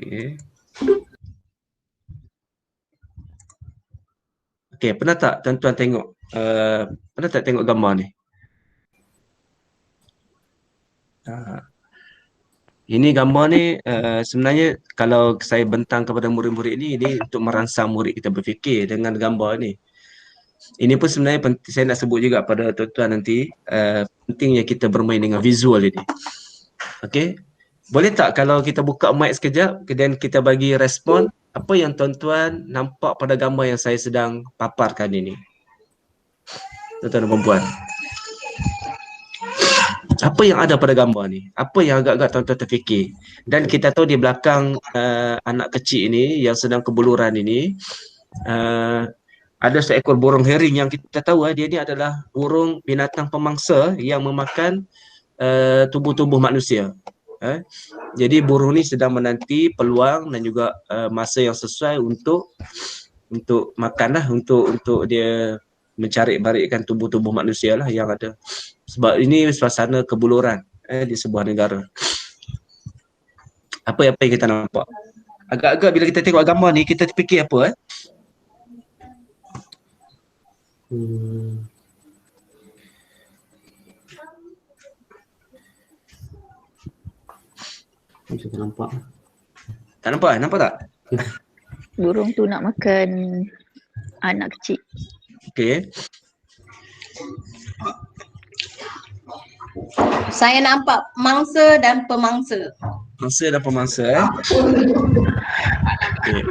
Okey. Okey, pernah tak tuan-tuan tengok pernah tak tengok gambar ni? Ini gambar ni sebenarnya kalau saya bentang kepada murid-murid ini untuk merangsang murid kita berfikir dengan gambar ni. Ini pun sebenarnya penting, saya nak sebut juga pada tuan-tuan nanti pentingnya kita bermain dengan visual ini. Okey. Boleh tak kalau kita buka mic sekejap dan kita bagi respon apa yang tuan-tuan nampak pada gambar yang saya sedang paparkan ini? Tuan-tuan dan puan-puan. Apa yang ada pada gambar ni? Apa yang agak-agak tuan-tuan terfikir? Dan kita tahu di belakang anak kecil ini yang sedang kebuluran ini ada seekor burung hering yang kita tahu dia ni adalah burung binatang pemangsa yang memakan tubuh-tubuh manusia. Jadi burung ni sedang menanti peluang dan juga masa yang sesuai untuk makanlah, untuk dia mencari-barikan tubuh-tubuh manusia lah yang ada. Sebab ini suasana kebuluran di sebuah negara. Apa yang kita nampak? Agak-agak bila kita tengok gambar ni, kita fikir apa? Macam tak nampak. Tak nampak? Nampak tak? Burung tu nak makan anak kecil. Okey. Saya nampak mangsa dan pemangsa. Mangsa dan pemangsa Okay.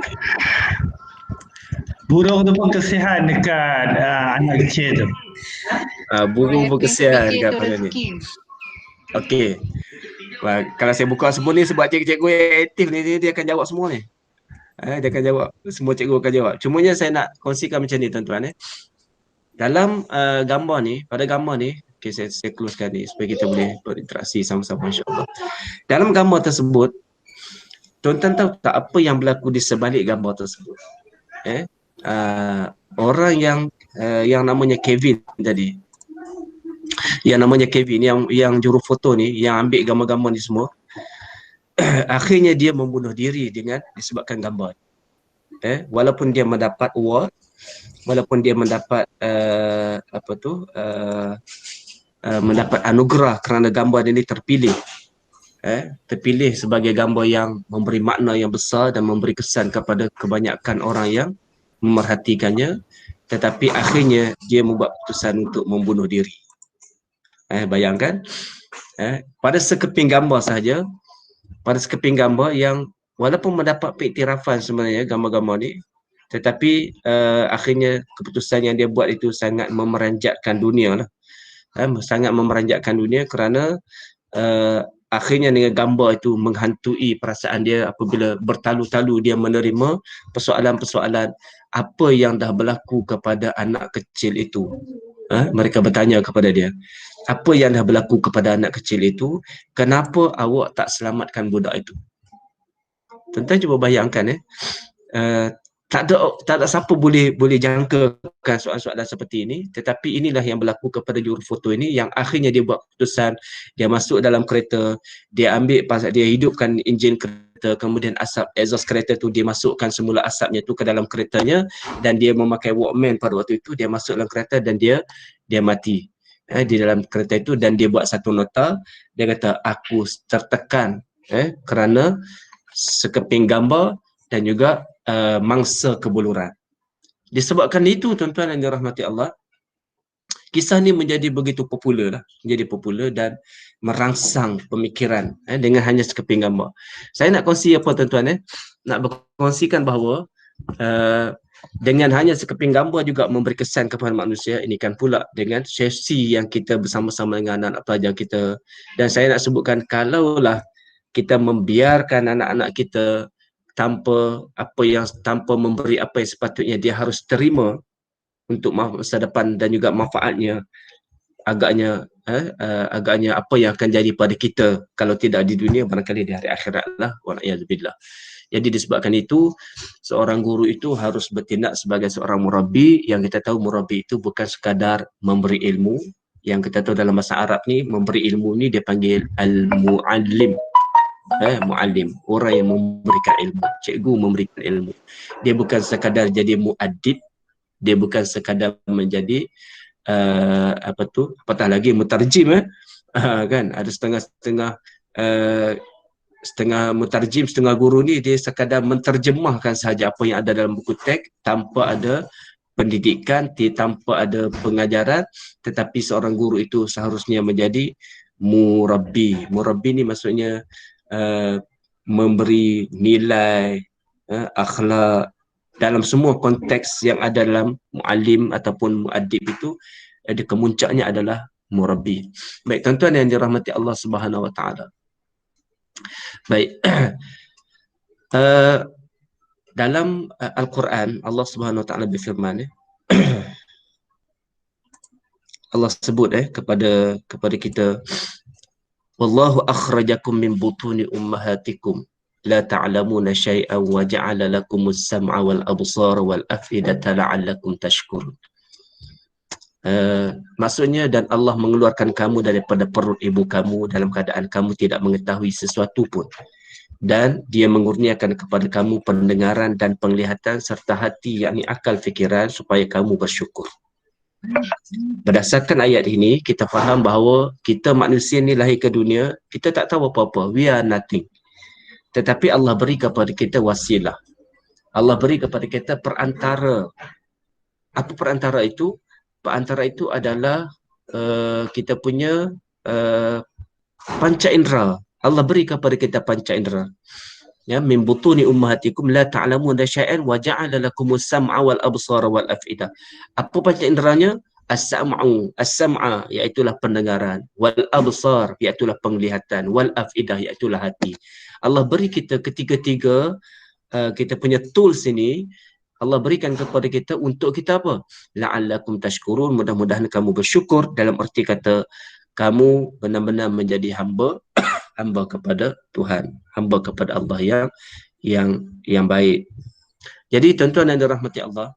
Burung tu pun kesian dekat anak kecil tu. Burung pun kesian dekat pada ni. Okey. Kalau saya buka semua ni sebab cikgu-cikgu yang aktif ni dia akan jawab semua ni. Dia akan jawab, semua cikgu akan jawab. Cumanya saya nak kongsikan macam ni tuan-tuan. Dalam gambar ni, pada gambar ni, okay, saya closekan ni supaya kita boleh berinteraksi sama-sama insya-Allah. Dalam gambar tersebut, tuan-tuan tahu tak apa yang berlaku di sebalik gambar tersebut? Orang yang namanya Kevin tadi, yang namanya Kevin yang juru foto ni, yang ambil gambar-gambar ni semua, akhirnya dia membunuh diri dengan disebabkan gambar. Walaupun dia mendapat award, walaupun dia mendapat mendapat anugerah kerana gambar dia ni terpilih, terpilih sebagai gambar yang memberi makna yang besar dan memberi kesan kepada kebanyakan orang yang memerhatikannya, tetapi akhirnya dia membuat keputusan untuk membunuh diri. Bayangkan, pada sekeping gambar sahaja, pada sekeping gambar yang walaupun mendapat pengiktirafan sebenarnya gambar-gambar ni, tetapi akhirnya keputusan yang dia buat itu sangat memeranjatkan dunia lah. Sangat memeranjatkan dunia kerana akhirnya dengan gambar itu menghantui perasaan dia apabila bertalu-talu dia menerima persoalan-persoalan apa yang dah berlaku kepada anak kecil itu. Mereka bertanya kepada dia, apa yang dah berlaku kepada anak kecil itu, kenapa awak tak selamatkan budak itu? Tuan-tuan cuba bayangkan tak ada siapa boleh jangkakan soalan-soalan seperti ini, tetapi inilah yang berlaku kepada juru foto ini yang akhirnya dia buat keputusan, dia masuk dalam kereta, dia hidupkan enjin kereta, kemudian asap exhaust kereta tu dia masukkan semula asapnya tu ke dalam keretanya, dan dia memakai Walkman pada waktu itu, dia masuk dalam kereta dan dia mati di dalam kereta itu, dan dia buat satu nota, dia kata aku tertekan kerana sekeping gambar dan juga mangsa kebuluran. Disebabkan itu tuan-tuan yang dirahmati Allah, kisah ni menjadi begitu popular lah, menjadi popular dan merangsang pemikiran dengan hanya sekeping gambar. Saya nak kongsi apa tuan-tuan nak berkongsikan bahawa dengan hanya sekeping gambar juga memberi kesan kepada manusia. Ini kan pula dengan sesi yang kita bersama-sama dengan anak-anak pelajar kita. Dan saya nak sebutkan, kalaulah kita membiarkan anak-anak kita tanpa memberi apa yang sepatutnya dia harus terima untuk masa depan dan juga manfaatnya, agaknya apa yang akan jadi pada kita kalau tidak di dunia, barangkali di hari akhirat lah, wa'alaikumsalam. Jadi disebabkan itu, seorang guru itu harus bertindak sebagai seorang murabbi, yang kita tahu murabbi itu bukan sekadar memberi ilmu. Yang kita tahu dalam bahasa Arab ni, memberi ilmu ni dia panggil al-mu'allim. muallim, orang yang memberikan ilmu, cikgu memberikan ilmu. Dia bukan sekadar jadi muaddib, dia bukan sekadar menjadi apatah lagi mutarjim, kan ada setengah-setengah setengah mutarjim, setengah guru ni dia sekadar menterjemahkan sahaja apa yang ada dalam buku teks tanpa ada pendidikan, tanpa ada pengajaran. Tetapi seorang guru itu seharusnya menjadi murabbi. Murabbi ni maksudnya memberi nilai, akhlak dalam semua konteks yang ada dalam muallim ataupun muaddib itu. Kemuncaknya adalah murabbi. Baik tuan-tuan yang dirahmati Allah Subhanahu Wa Taala. Baik. Dalam Al-Quran Allah Subhanahu Wa Taala berfirman, Allah sebut kepada kita, wallahu akhrajakum min butuni ummahatikum la ta'lamuna syai'an wa ja'ala lakumus sam'a wal absara wal af'idata la'allakum tashkurun. Maksudnya, dan Allah mengeluarkan kamu daripada perut ibu kamu dalam keadaan kamu tidak mengetahui sesuatu pun, dan dia mengurniakan kepada kamu pendengaran dan penglihatan serta hati, yakni akal fikiran, supaya kamu bersyukur. Berdasarkan ayat ini kita faham bahawa kita manusia ni lahir ke dunia, kita tak tahu apa-apa, we are nothing. Tetapi Allah beri kepada kita wasilah, Allah beri kepada kita perantara. Apa perantara itu? Perantara itu adalah kita punya panca indera. Allah beri kepada kita panca indera. Ya, min butuni ummahatikum la ta'lamuna syai'an wa ja'ala lakumus sam'a wal absara wal af'idah. Apa panca inderanya? As-sam'u, as-sam'a iaitulah pendengaran, wal absar iaitulah penglihatan, wal af'idah iaitulah hati. Allah beri kita ketiga-tiga kita punya tools ini. Allah berikan kepada kita untuk kita apa? La'allakum tashkurun, mudah-mudahan kamu bersyukur, dalam arti kata kamu benar-benar menjadi hamba hamba kepada Tuhan, hamba kepada Allah yang baik. Jadi tuan-tuan yang dirahmati Allah,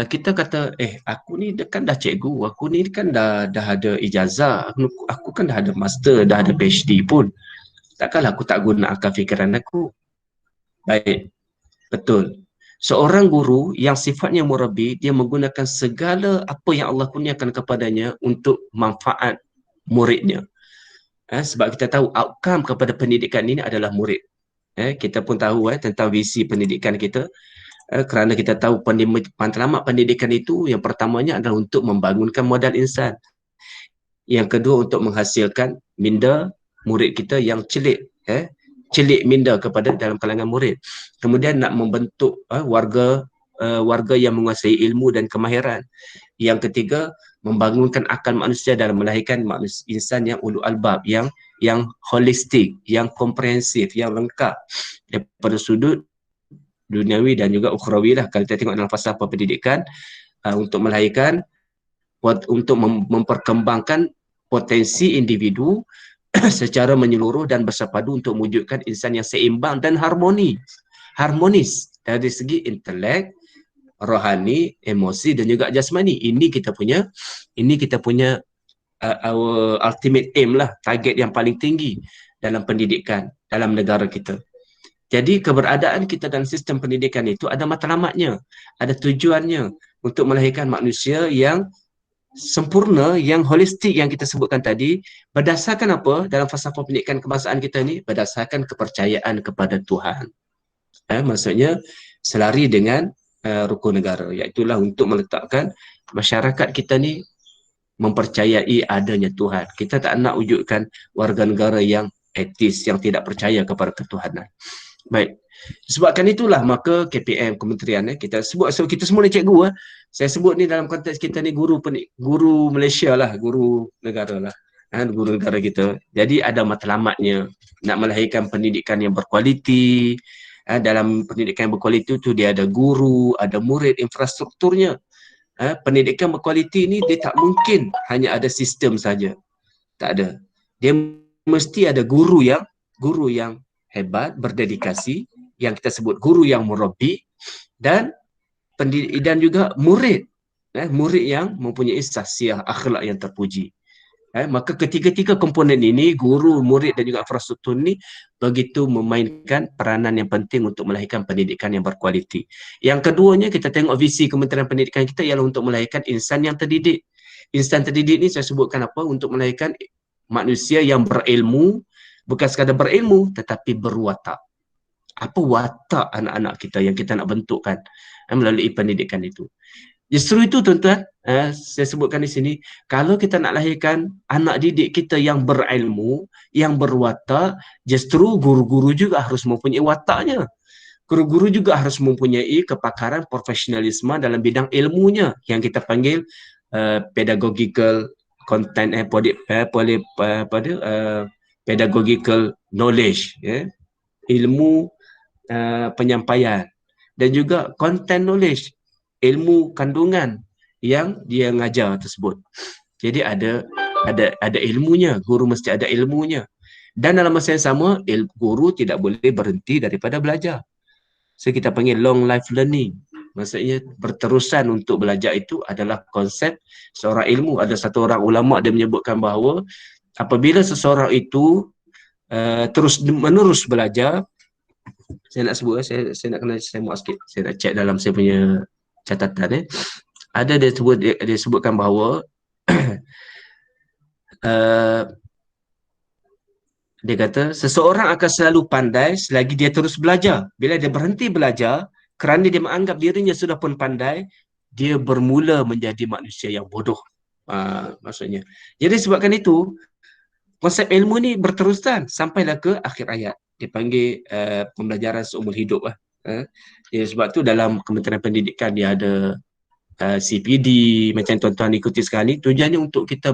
kita kata aku ni kan dah cikgu, aku ni kan dah ada ijazah, aku kan dah ada master, dah ada PhD pun, takkanlah aku tak guna akal fikiran aku. Baik, betul. Seorang guru yang sifatnya murabbi, dia menggunakan segala apa yang Allah kurniakan kepadanya untuk manfaat muridnya. Sebab kita tahu outcome kepada pendidikan ini adalah murid. Kita pun tahu tentang visi pendidikan kita, kerana kita tahu matlamat pendidikan itu yang pertamanya adalah untuk membangunkan modal insan. Yang kedua untuk menghasilkan minda murid kita yang celik, celik minda kepada dalam kalangan murid. Kemudian nak membentuk warga yang menguasai ilmu dan kemahiran. Yang ketiga, membangunkan akal manusia dalam melahirkan insan yang ulul albab, yang holistik, yang komprehensif, yang lengkap daripada sudut duniawi dan juga ukhrawi lah. Kalau kita tengok dalam falsafah pendidikan, untuk melahirkan, untuk memperkembangkan potensi individu secara menyeluruh dan bersepadu untuk mewujudkan insan yang seimbang dan harmonis dari segi intelek, rohani, emosi dan juga jasmani. Ini kita punya our ultimate aim lah, target yang paling tinggi dalam pendidikan dalam negara kita. Jadi keberadaan kita dalam sistem pendidikan itu ada matlamatnya, ada tujuannya untuk melahirkan manusia yang sempurna, yang holistik yang kita sebutkan tadi. Berdasarkan apa dalam falsafah pendidikan kebangsaan kita ni? Berdasarkan kepercayaan kepada Tuhan. Maksudnya selari dengan rukun negara, iaitulah untuk meletakkan masyarakat kita ni mempercayai adanya Tuhan. Kita tak nak wujudkan warga negara yang etis, yang tidak percaya kepada ketuhanan. Baik, sebabkan itulah maka KPM kementerian kita sebut, so kita semua ni cikgu, saya sebut ni dalam konteks kita ni guru Malaysia lah, guru negara lah, guru negara kita. Jadi ada matlamatnya nak melahirkan pendidikan yang berkualiti. Dalam pendidikan yang berkualiti itu dia ada guru, ada murid, infrastrukturnya. Pendidikan berkualiti ni dia tak mungkin hanya ada sistem saja, tak ada. Dia mesti ada guru yang hebat, berdedikasi, yang kita sebut guru yang murabbi, dan juga murid yang mempunyai sahsiah akhlak yang terpuji. Maka ketiga-tiga komponen ini, guru, murid dan juga infrastruktur ini begitu memainkan peranan yang penting untuk melahirkan pendidikan yang berkualiti. Yang keduanya, kita tengok visi Kementerian Pendidikan kita ialah untuk melahirkan insan yang terdidik. Insan terdidik ni saya sebutkan apa? Untuk melahirkan manusia yang berilmu, bukan sekadar berilmu tetapi berwatak. Apa watak anak-anak kita yang kita nak bentukkan melalui pendidikan itu? Justru itu tuan-tuan, saya sebutkan di sini, kalau kita nak lahirkan anak didik kita yang berilmu, yang berwatak, justru guru-guru juga harus mempunyai wataknya. Guru-guru juga harus mempunyai kepakaran profesionalisme dalam bidang ilmunya yang kita panggil pedagogical content, pedagogical knowledge, ilmu penyampaian, dan juga content knowledge, ilmu kandungan yang dia ngajar tersebut. Jadi ada ilmunya, guru mesti ada ilmunya. Dan dalam masa yang sama, guru tidak boleh berhenti daripada belajar. So kita panggil long life learning. Maksudnya berterusan untuk belajar itu adalah konsep seorang ilmu. Ada satu orang ulama dia menyebutkan bahawa apabila seseorang itu terus menerus belajar, saya nak sebut, saya nak kena saya muat sikit, saya nak check dalam saya punya catatan. Ada dia sebutkan bahawa dia kata seseorang akan selalu pandai selagi dia terus belajar. Bila dia berhenti belajar kerana dia menganggap dirinya sudah pun pandai, dia bermula menjadi manusia yang bodoh. Maksudnya. Jadi sebabkan itu konsep ilmu ni berterusan sampailah ke akhir hayat. Dipanggil pembelajaran seumur hidup lah. Sebab tu dalam Kementerian Pendidikan dia ada CPD macam tuan-tuan ikuti sekarang ni, tujuannya untuk kita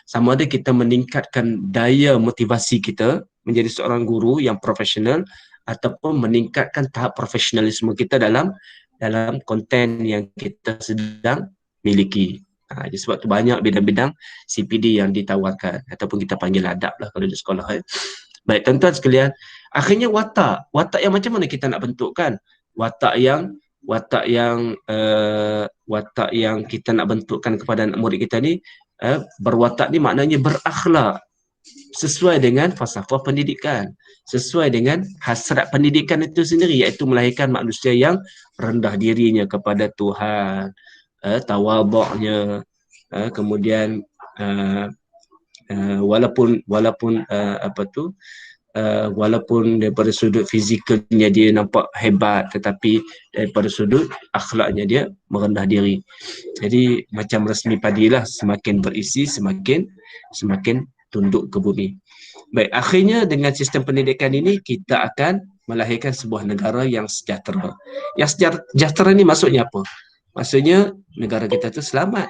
sama ada kita meningkatkan daya motivasi kita menjadi seorang guru yang profesional ataupun meningkatkan tahap profesionalisme kita dalam konten yang kita sedang miliki. Jadi sebab tu banyak bidang-bidang CPD yang ditawarkan ataupun kita panggil adab lah kalau di sekolah. Baik tuan-tuan sekalian, akhirnya watak yang macam mana kita nak bentukkan? Watak yang kita nak bentukkan kepada anak murid kita ni, berwatak ni maknanya berakhlak sesuai dengan falsafah pendidikan, sesuai dengan hasrat pendidikan itu sendiri, iaitu melahirkan manusia yang rendah dirinya kepada Tuhan, tawaduknya, kemudian walaupun walaupun daripada sudut fizikalnya dia nampak hebat, tetapi daripada sudut akhlaknya dia merendah diri. Jadi macam resmi padilah, semakin berisi semakin tunduk ke bumi. Baik, akhirnya dengan sistem pendidikan ini kita akan melahirkan sebuah negara yang sejahtera. Yang sejahtera ni maksudnya apa? Maksudnya negara kita tu selamat.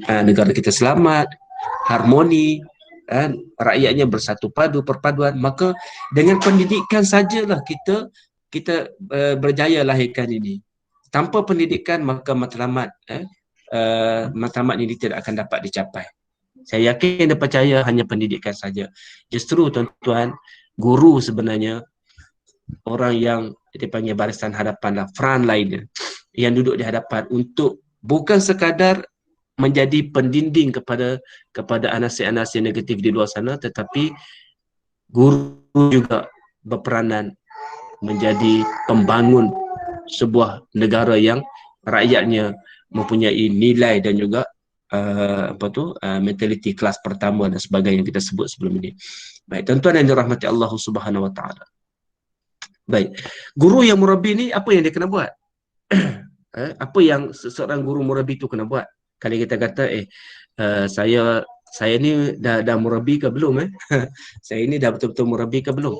Negara kita selamat, harmoni, rakyatnya bersatu padu, perpaduan. Maka dengan pendidikan sajalah kita berjaya lahirkan ini. Tanpa pendidikan maka matlamat ini tidak akan dapat dicapai. Saya yakin dan percaya hanya pendidikan saja. Justru tuan-tuan, guru sebenarnya orang yang dipanggil barisan hadapan lah, front line, yang duduk di hadapan untuk bukan sekadar menjadi pendinding kepada anasir-anasir negatif di luar sana, tetapi guru juga berperanan menjadi pembangun sebuah negara yang rakyatnya mempunyai nilai dan juga mentaliti kelas pertama dan sebagainya yang kita sebut sebelum ini. Baik, tuan-tuan yang dirahmati Allah Subhanahu Wa Taala. Baik, guru yang murabi ni apa yang dia kena buat? Apa yang seorang guru murabi itu kena buat? Kalau kita kata saya ni dah murabi ke belum? Saya ni dah betul-betul murabi ke belum?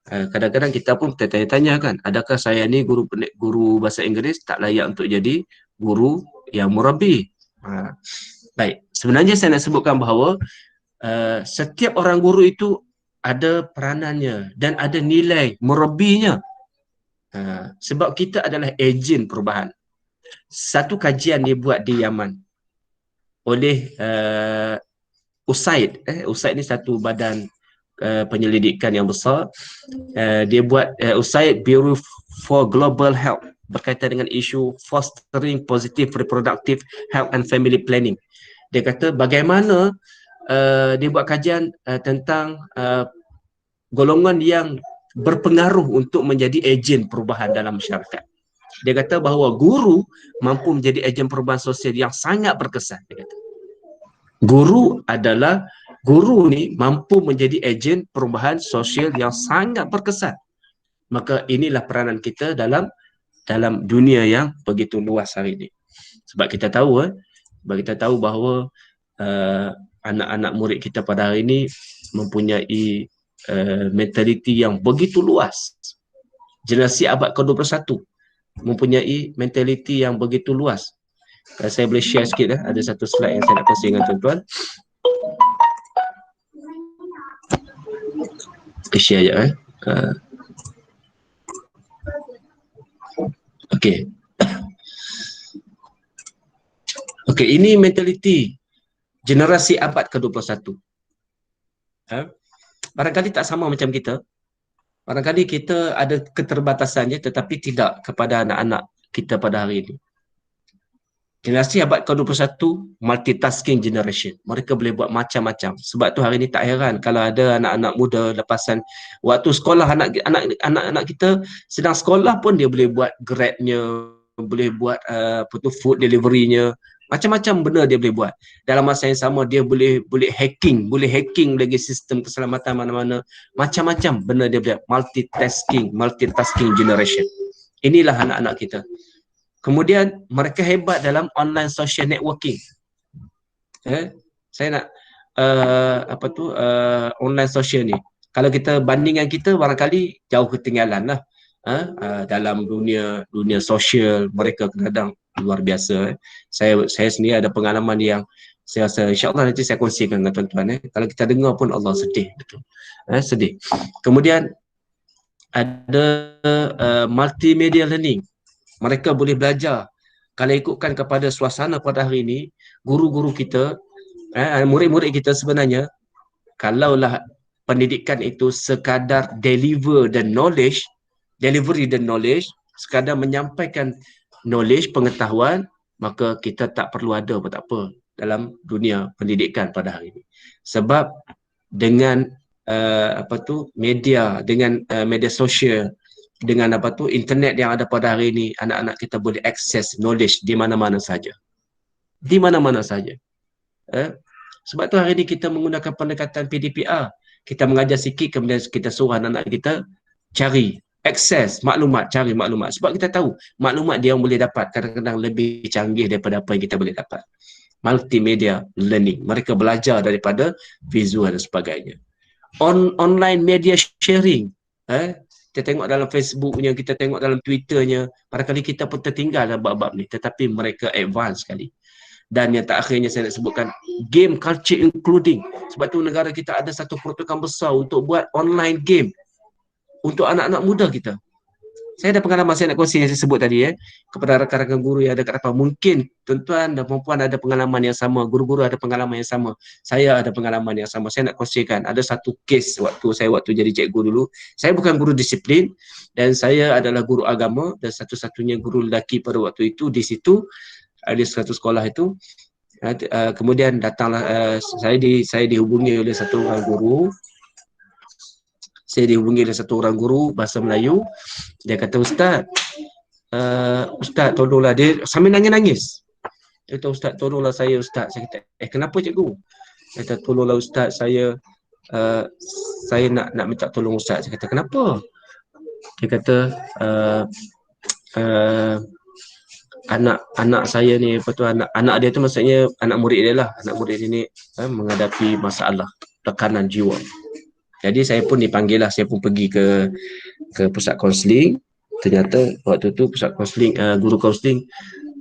Kadang-kadang kita pun tanya-tanya kan, adakah saya ni guru bahasa Inggeris tak layak untuk jadi guru yang murabi? Baik, sebenarnya saya nak sebutkan bahawa setiap orang guru itu ada peranannya dan ada nilai murabinya. Sebab kita adalah ejen perubahan. Satu kajian dibuat di Yaman oleh USAID. USAID ni satu badan penyelidikan yang besar. Dia buat USAID, Bureau for Global Health, berkaitan dengan isu fostering positive reproductive health and family planning. Dia kata bagaimana dia buat kajian tentang golongan yang berpengaruh untuk menjadi ejen perubahan dalam masyarakat. Dia kata bahawa guru mampu menjadi ejen perubahan sosial yang sangat berkesan. Dia kata guru ni mampu menjadi ejen perubahan sosial yang sangat berkesan. Maka inilah peranan kita dalam dunia yang begitu luas hari ini. Sebab kita tahu bahawa anak-anak murid kita pada hari ini mempunyai mentaliti yang begitu luas. Generasi abad ke-21 mempunyai mentaliti yang begitu luas. Saya boleh share sikit ada satu slide yang saya nak kongsi dengan tuan-tuan. Share sekejap Okey. Okey, ini mentaliti generasi abad ke-21. Barangkali tak sama macam kita. Barangkali kita ada keterbatasannya tetapi tidak kepada anak-anak kita pada hari ini. Generasi abad ke-21 multitasking generation. Mereka boleh buat macam-macam. Sebab tu hari ini tak heran kalau ada anak-anak muda lepasan waktu sekolah, anak-anak kita sedang sekolah pun dia boleh buat Grabnya, boleh buat food delivery-nya. Macam-macam benda dia boleh buat. Dalam masa yang sama dia boleh hacking lagi sistem keselamatan mana-mana. Macam-macam benda dia boleh. Multitasking generation. Inilah anak-anak kita. Kemudian mereka hebat dalam online social networking. Saya nak online social ni. Kalau kita bandingkan kita barangkali jauh ketinggalan lah. Dalam dunia sosial mereka kadang luar biasa. Saya sendiri ada pengalaman yang saya rasa insya-Allah nanti saya kongsikan dengan tuan-tuan. Kalau kita dengar pun Allah sedih betul. Sedih. Kemudian ada multimedia learning. Mereka boleh belajar. Kalau ikutkan kepada suasana pada hari ini, guru-guru kita, murid-murid kita sebenarnya, kalaulah pendidikan itu sekadar delivery dan knowledge, sekadar menyampaikan knowledge, pengetahuan, maka kita tak perlu ada pun tak apa dalam dunia pendidikan pada hari ini. Sebab dengan media, dengan media sosial, dengan internet yang ada pada hari ini, anak-anak kita boleh akses knowledge di mana-mana saja. Di mana-mana saja. Sebab tu hari ini kita menggunakan pendekatan PDPR. Kita mengajar sikit, kemudian kita suruh anak-anak kita cari akses maklumat, cari maklumat. Sebab kita tahu maklumat dia yang boleh dapat kadang-kadang lebih canggih daripada apa yang kita boleh dapat. Multimedia learning. Mereka belajar daripada visual dan sebagainya. Online media sharing. Kita tengok dalam Facebooknya, kita tengok dalam Twitternya, barangkali kita pun tertinggal dalam bab-bab ni, tetapi mereka advance sekali. Dan yang terakhirnya saya nak sebutkan, game culture including. Sebab tu negara kita ada satu program besar untuk buat online game untuk anak-anak muda kita. Saya ada pengalaman saya nak kongsi yang saya sebut tadi kepada rakan-rakan guru yang ada kat depan. Mungkin tuan-tuan dan puan-puan ada pengalaman yang sama, guru-guru ada pengalaman yang sama, saya ada pengalaman yang sama. Saya nak kongsikan ada satu kes waktu jadi cikgu dulu. Saya bukan guru disiplin dan saya adalah guru agama dan satu-satunya guru lelaki pada waktu itu di situ, di satu sekolah itu. Kemudian datanglah saya dihubungi oleh satu orang guru. Saya dihubungi oleh satu orang guru bahasa Melayu. Dia kata, Ustaz, tolonglah. Dia sambil nangis-nangis. Dia kata, Ustaz, tolonglah saya, Ustaz. Saya kata, kenapa cikgu? Dia kata, tolonglah Ustaz, saya nak minta tolong Ustaz. Saya kata, kenapa? Dia kata, anak saya ni, anak dia tu maksudnya anak murid dia lah. Anak murid dia ni menghadapi masalah tekanan jiwa. Jadi saya pun dipanggil lah, saya pun pergi ke pusat kaunseling. Ternyata waktu tu pusat kaunseling, guru kaunseling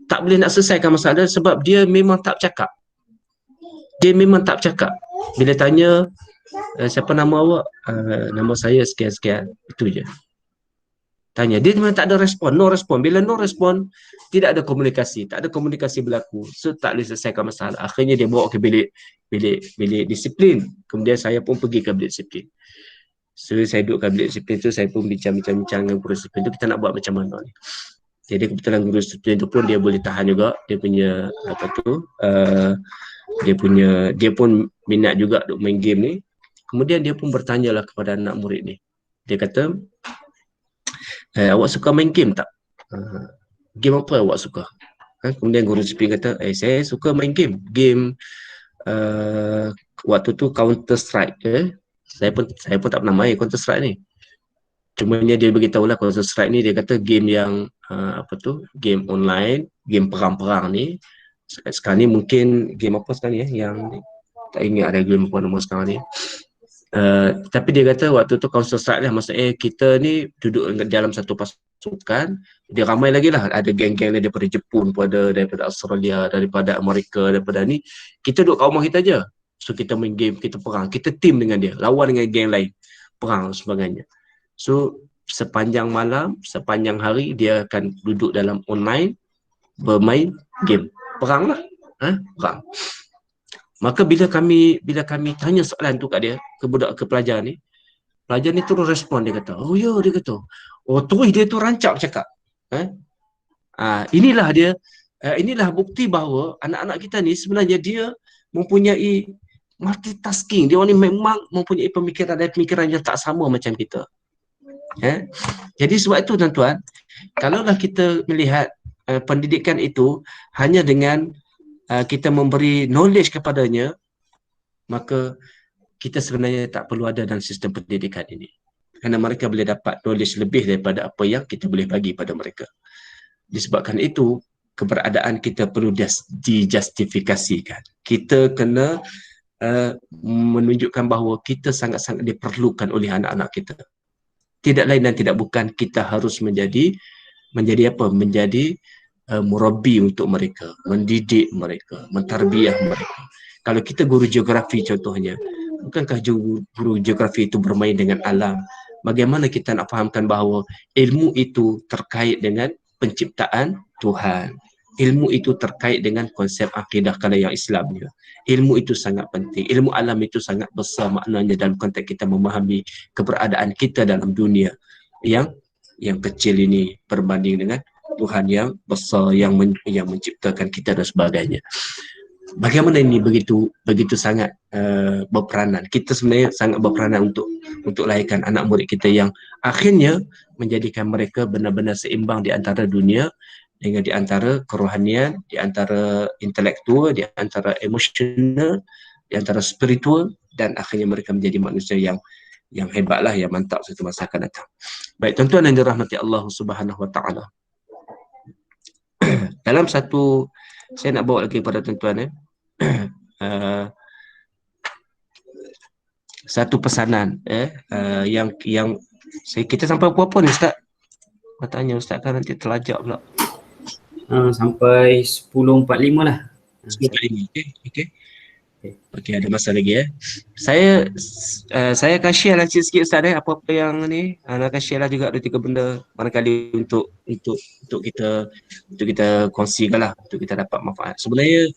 tak boleh nak selesaikan masalah sebab dia memang tak bercakap. Bila tanya, siapa nama awak? Nama saya sekian-sekian. Itu je. Tanya, dia memang tak ada respon, no respon. Bila no respon, tidak ada komunikasi, berlaku. So tak boleh selesaikan masalah. Akhirnya dia bawa ke bilik disiplin. Kemudian saya pun pergi ke bilik disiplin. So saya duduk ke bilik disiplin tu, saya pun bincang dengan guru disiplin tu, kita nak buat macam mana ni. Jadi kebetulan guru student itu pun dia boleh tahan juga, dia punya apa tu, dia pun minat juga untuk main game ni. Kemudian dia pun bertanyalah kepada anak murid ni. Dia kata, awak suka main game tak? Game apa awak suka? Kemudian guru spin kata, saya suka main game. Game waktu tu Counter Strike. Saya pun tak pernah main Counter Strike ni. Cumanya dia beritahulah Counter Strike ni, dia kata game yang game online, game perang-perang ni. Sekarang ni mungkin game apa sekarang ni yang tak ingat ada game apa nama sekarang ni. Tapi dia kata waktu tu Counter Strike lah, maksudnya kita ni duduk dalam satu pasukan, dia ramai lagi lah, ada geng-geng daripada Jepun, daripada Australia, daripada Amerika, daripada ni. Kita duduk kat rumah kita je. So kita main game, kita perang, kita team dengan dia, lawan dengan geng lain, perang dan sebagainya. So sepanjang malam, sepanjang hari dia akan duduk dalam online bermain game, perang lah, perang. Maka bila kami tanya soalan tu kat dia, ke pelajar ni terus respon, dia kata, oh ya, dia kata, oh terus dia tu rancak cakap, inilah bukti bahawa anak-anak kita ni sebenarnya dia mempunyai multitasking, dia ni memang mempunyai pemikiran yang tak sama macam kita. Jadi sebab itu tuan-tuan, kalaulah kita melihat pendidikan itu hanya dengan kita memberi knowledge kepadanya, maka kita sebenarnya tak perlu ada dalam sistem pendidikan ini, kerana mereka boleh dapat knowledge lebih daripada apa yang kita boleh bagi pada mereka. Disebabkan itu, keberadaan kita perlu dijustifikasikan. Kita kena menunjukkan bahawa kita sangat-sangat diperlukan oleh anak-anak kita. Tidak lain dan tidak bukan, kita harus menjadi murabi untuk mereka, mendidik mereka, mentarbiah mereka. Kalau kita guru geografi contohnya, bukankah guru geografi itu bermain dengan alam? Bagaimana kita nak fahamkan bahawa ilmu itu terkait dengan penciptaan Tuhan. Ilmu itu terkait dengan konsep akidah kalau yang Islamnya. Ilmu itu sangat penting. Ilmu alam itu sangat besar maknanya dalam konteks kita memahami keberadaan kita dalam dunia yang kecil ini berbanding dengan Tuhan yang besar yang menciptakan kita dan sebagainya. Bagaimana ini begitu sangat berperanan. Kita sebenarnya sangat berperanan untuk lahirkan anak murid kita yang akhirnya menjadikan mereka benar-benar seimbang di antara dunia dengan di antara kerohanian, di antara intelektual, di antara emosional, di antara spiritual, dan akhirnya mereka menjadi manusia yang hebatlah, yang mantap suatu masa akan datang. Baik tuan-tuan yang dirahmati Allah Subhanahu Wa Taala. Dalam satu, saya nak bawa lagi kepada tuan-tuan satu pesanan yang kita sampai apa ni Ustaz? Nak tanya Ustaz kan nanti terlajak pula. Sampai 10.45 lah. 10.45. Okey, ada masa lagi Saya akan share lah sikit Ustaz apa-apa yang ni. Akan share lah juga 2-3 benda barangkali untuk kita kongsikan lah, untuk kita dapat manfaat. Sebenarnya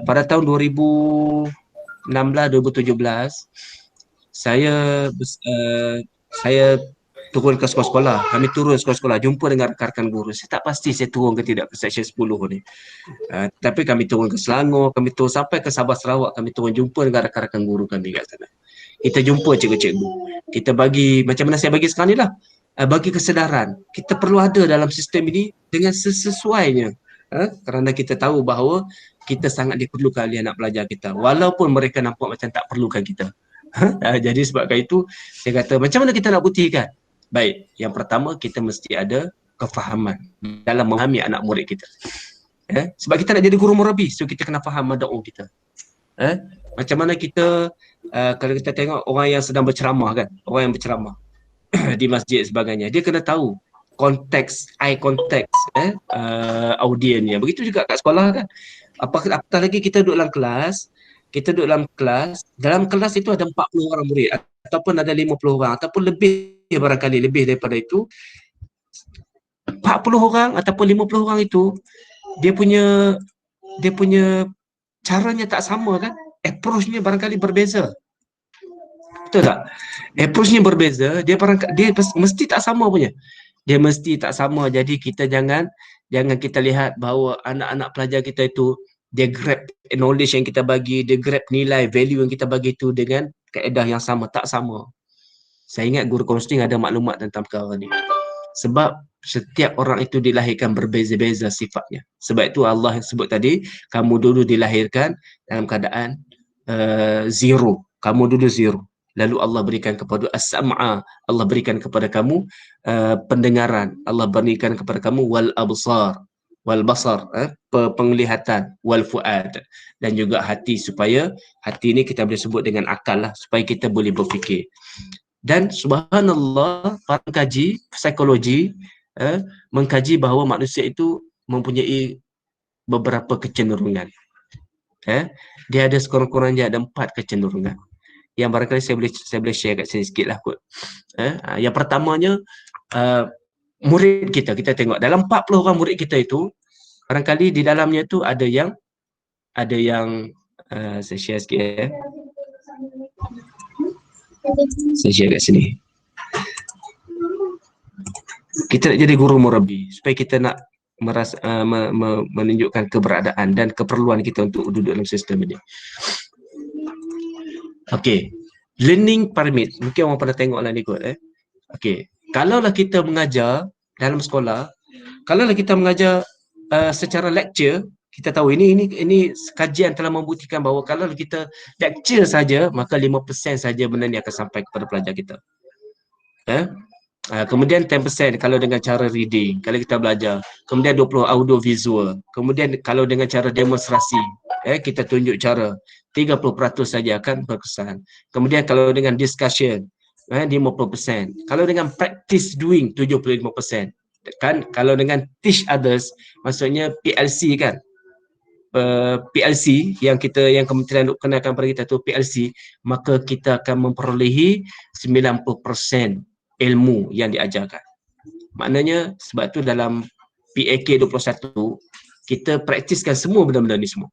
pada tahun 2016-2017 saya turun ke sekolah-sekolah. Kami turun sekolah-sekolah, jumpa dengan rakan-rakan guru. Saya tak pasti saya turun ke tidak ke Seksyen 10 ni. Tapi kami turun ke Selangor, kami turun sampai ke Sabah Sarawak, kami turun jumpa dengan rakan-rakan guru kami kat sana. Kita jumpa cikgu-cikgu. Kita bagi, macam mana saya bagi sekarang ni lah, bagi kesedaran. Kita perlu ada dalam sistem ini dengan sesuainya. Kerana kita tahu bahawa kita sangat diperlukan oleh anak pelajar kita. Walaupun mereka nampak macam tak perlukan kita. Jadi sebabkan itu, saya kata macam mana kita nak buktikan? Baik, yang pertama kita mesti ada kefahaman dalam memahami anak murid kita. Sebab kita nak jadi guru murabi, so kita kena faham mad'u kita. Macam mana kita, kalau kita tengok orang yang sedang berceramah kan, orang yang berceramah di masjid sebagainya, dia kena tahu konteks, eye contact audiennya. Begitu juga kat sekolah kan. Apatah lagi kita duduk dalam kelas, dalam kelas itu ada 40 orang murid ataupun ada 50 orang ataupun lebih, barangkali lebih daripada itu. 40 orang ataupun 50 orang itu dia punya caranya tak sama kan, approach-nya barangkali berbeza. Betul tak? Approach-nya berbeza, dia mesti tak sama punya. dia mesti tak sama. Jadi kita jangan kita lihat bahawa anak-anak pelajar kita itu dia grab knowledge yang kita bagi, dia grab nilai, value yang kita bagi itu dengan kaedah yang sama. Tak sama. Saya ingat guru kaunseling ada maklumat tentang perkara ni. Sebab setiap orang itu dilahirkan berbeza-beza sifatnya. Sebab itu Allah yang sebut tadi, kamu dulu dilahirkan dalam keadaan zero. Kamu dulu zero. Lalu Allah berikan kepada as-sam'a, Allah berikan kepada kamu pendengaran, Allah berikan kepada kamu wal absar, wal basar, penglihatan, wal fuad, dan juga hati, supaya hati ini kita boleh sebut dengan akal lah, supaya kita boleh berfikir. Dan subhanallah, para pengkaji psikologi mengkaji bahawa manusia itu mempunyai beberapa kecenderungan. Dia ada sekurang-kurangnya ada 4 kecenderungan. Yang barangkali saya boleh share kat sini sikit lah kot. Yang pertamanya, murid kita tengok dalam 40 orang murid kita itu, barangkali di dalamnya tu ada yang saya share sikit saya share kat sini. Kita nak jadi guru murabi supaya kita nak menunjukkan keberadaan dan keperluan kita untuk duduk dalam sistem ini. Okey, learning pyramid. Mungkin orang pernah tengok lah ni kot. Okey, kalaulah kita mengajar dalam sekolah, kalaulah kita mengajar secara lecture, kita tahu ini kajian telah membuktikan bahawa kalau kita lecture saja, maka 5% saja benda ni akan sampai kepada pelajar kita. Kemudian 10% kalau dengan cara reading, kalau kita belajar. Kemudian 20 audio visual. Kemudian kalau dengan cara demonstrasi, kita tunjuk cara, 30% saja akan berkesan. Kemudian kalau dengan discussion, 50%. Kalau dengan practice doing, 75%. Kan kalau dengan teach others, maksudnya PLC kan. PLC yang Kementerian kenalkan pada kita tu PLC, maka kita akan memperolehi 90% ilmu yang diajarkan. Maknanya sebab tu dalam PAK 21 kita praktiskan semua benda-benda ni semua.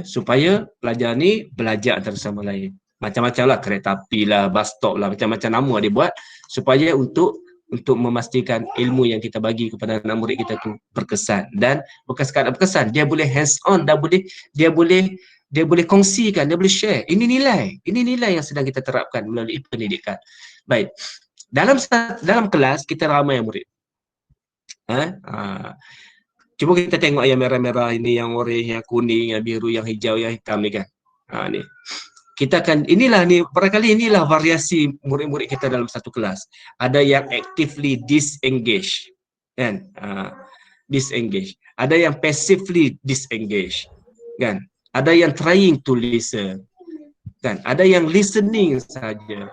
Supaya pelajar ni belajar antara sama lain. Macam-macam lah, kereta api lah, bus stop lah, macam-macam nama dia buat supaya untuk memastikan ilmu yang kita bagi kepada anak murid kita tu berkesan. Dan bukan sekadar berkesan, dia boleh hands on, dia boleh kongsikan, dia boleh share. Ini nilai yang sedang kita terapkan melalui pendidikan. Baik. Dalam kelas kita ramai murid. Cuba kita tengok yang merah-merah ini, yang orange, yang kuning, yang biru, yang hijau, yang hitam ni kan. Ni. Kita akan barangkali inilah variasi murid-murid kita dalam satu kelas. Ada yang actively disengage, kan? Disengage. Ada yang passively disengage, kan? Ada yang trying to listen, kan? Ada yang listening saja.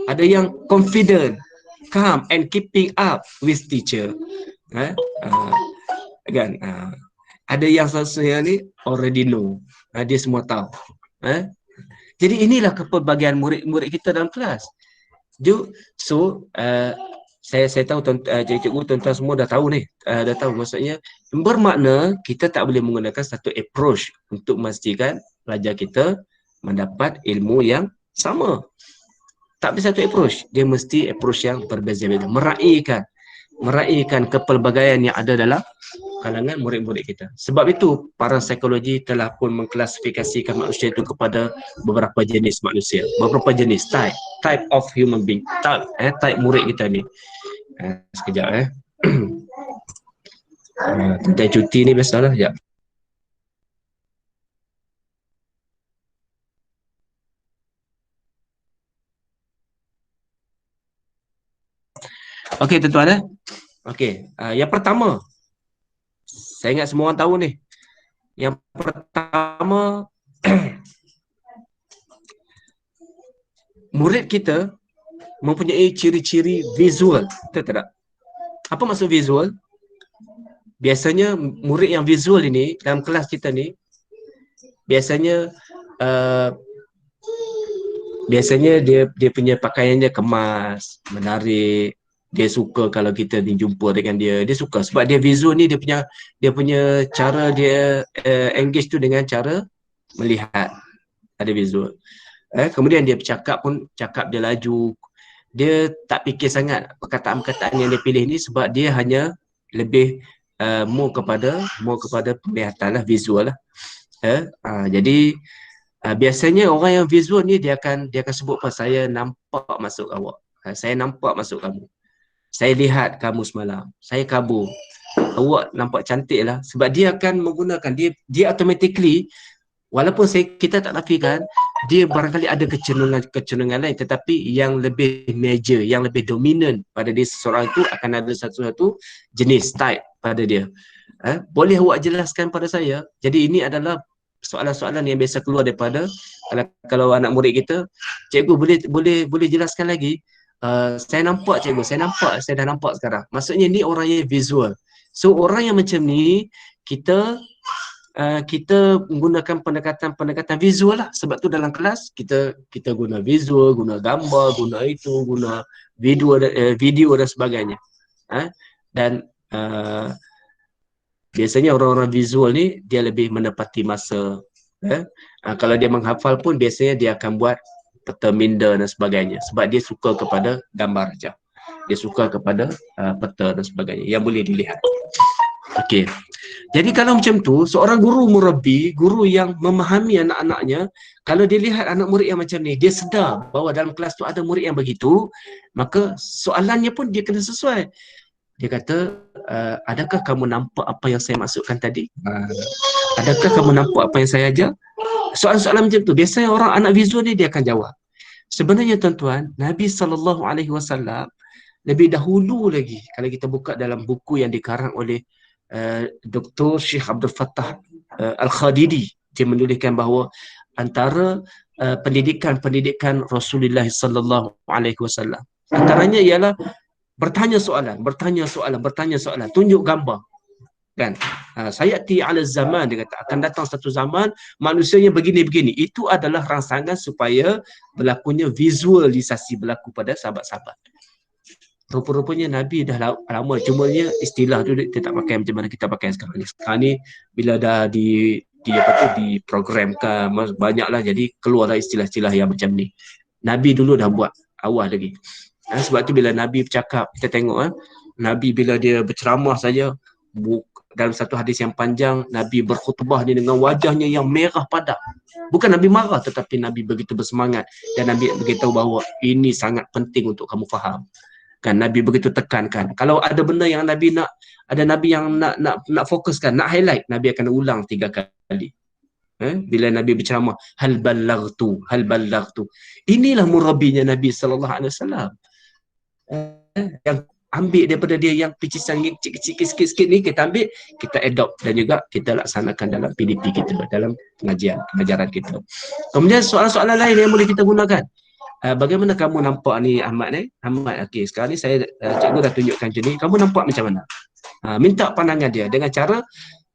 Ada yang confident, calm and keeping up with teacher, kan? Ada yang sesuatu ni already know, dia semua tahu. Jadi inilah kepelbagian murid-murid kita dalam kelas. So saya tahu cikgu tuan-tuan semua dah tahu ni, dah tahu, maksudnya bermakna kita tak boleh menggunakan satu approach untuk memastikan pelajar kita mendapat ilmu yang sama. Tak boleh satu approach, dia mesti approach yang berbeza-beza, meraihkan kepelbagaian yang ada dalam kalangan murid-murid kita. Sebab itu para psikologi telah pun mengklasifikasikan manusia itu kepada beberapa jenis manusia, beberapa jenis type of human being, type murid kita ni. Sekejap tentang cuti ni biasalah, sekejap. Okey tuan-tuan, okey, yang pertama, saya ingat semua orang tahu ni. Yang pertama, murid kita mempunyai ciri-ciri visual. Betul tak? Apa maksud visual? Biasanya murid yang visual ini dalam kelas kita ni, biasanya dia punya pakaiannya kemas, menarik. Dia suka kalau kita jumpa dengan dia suka sebab dia visual ni, dia punya cara dia engage tu dengan cara melihat, ada visual. Kemudian dia bercakap pun, cakap dia laju, dia tak fikir sangat perkataan-perkataan yang dia pilih ni sebab dia hanya lebih more kepada penglihatan lah, visual lah. Jadi biasanya orang yang visual ni dia akan sebut apa, saya nampak masuk awak, saya nampak masuk kamu, saya lihat kamu semalam, saya kabur, awak nampak cantik lah. Sebab dia akan menggunakan, dia automatically, walaupun kita tak nafikan, dia barangkali ada kecenderungan lain, tetapi yang lebih major, yang lebih dominan pada diri seseorang itu akan ada satu jenis type pada dia. Boleh awak jelaskan pada saya? Jadi ini adalah soalan-soalan yang biasa keluar daripada kalau anak murid kita, cikgu boleh jelaskan lagi? Saya nampak cikgu, saya dah nampak sekarang. Maksudnya ni orang yang visual. So orang yang macam ni kita menggunakan pendekatan visual lah. Sebab tu dalam kelas kita guna visual, guna gambar, guna itu, guna video dan sebagainya. Dan biasanya orang-orang visual ni dia lebih menepati masa. Kalau dia menghafal pun biasanya dia akan buat peta minda dan sebagainya sebab dia suka kepada gambar saja. Dia suka kepada peta dan sebagainya yang boleh dilihat. Okey. Jadi kalau macam tu, seorang guru murabbi, guru yang memahami anak-anaknya, kalau dia lihat anak murid yang macam ni, dia sedar bahawa dalam kelas tu ada murid yang begitu, maka soalannya pun dia kena sesuai. Dia kata, adakah kamu nampak apa yang saya maksudkan tadi? Adakah kamu nampak apa yang saya ajar? Soalan-soalan macam tu, biasanya orang anak visual ni dia akan jawab. Sebenarnya tuan-tuan, Nabi SAW lebih dahulu lagi, kalau kita buka dalam buku yang dikarang oleh Dr. Syekh Abdul Fattah Al-Khadidi, dia menuliskan bahawa antara pendidikan Rasulullah SAW antaranya ialah bertanya soalan, tunjuk gambar. Kan? Sayati ala zaman, dia kata akan datang satu zaman manusianya begini-begini. Itu adalah rangsangan supaya berlakunya visualisasi berlaku pada sahabat-sahabat. Rupa-rupanya Nabi dah lama, cumanya istilah tu dia tak pakai macam mana kita pakai sekarang ni. Sekarang ni bila dah diprogramkan banyaklah, jadi keluarlah istilah-istilah yang macam ni. Nabi dulu dah buat awal lagi. Sebab tu bila Nabi bercakap, kita tengok Nabi bila dia berceramah saja, dalam satu hadis yang panjang, Nabi berkhutbah ni dengan wajahnya yang merah padam. Bukan Nabi marah, tetapi Nabi begitu bersemangat dan Nabi beritahu bahawa ini sangat penting untuk kamu faham. Kan Nabi begitu tekankan. Kalau ada benda yang Nabi nak fokuskan, nak highlight, Nabi akan ulang 3 kali. Bila Nabi berceramah, hal ballaghtu. Inilah murabbinya Nabi SAW. Yang ambil daripada dia yang picisan sikit-sikit ni, kita ambil, kita adopt dan juga kita laksanakan dalam PDP kita, dalam pengajaran kita. Kemudian soalan-soalan lain yang boleh kita gunakan. Bagaimana kamu nampak ni Ahmad ni? Ahmad, okey, sekarang ni saya cikgu dah tunjukkan macam ni, kamu nampak macam mana? Minta pandangan dia dengan cara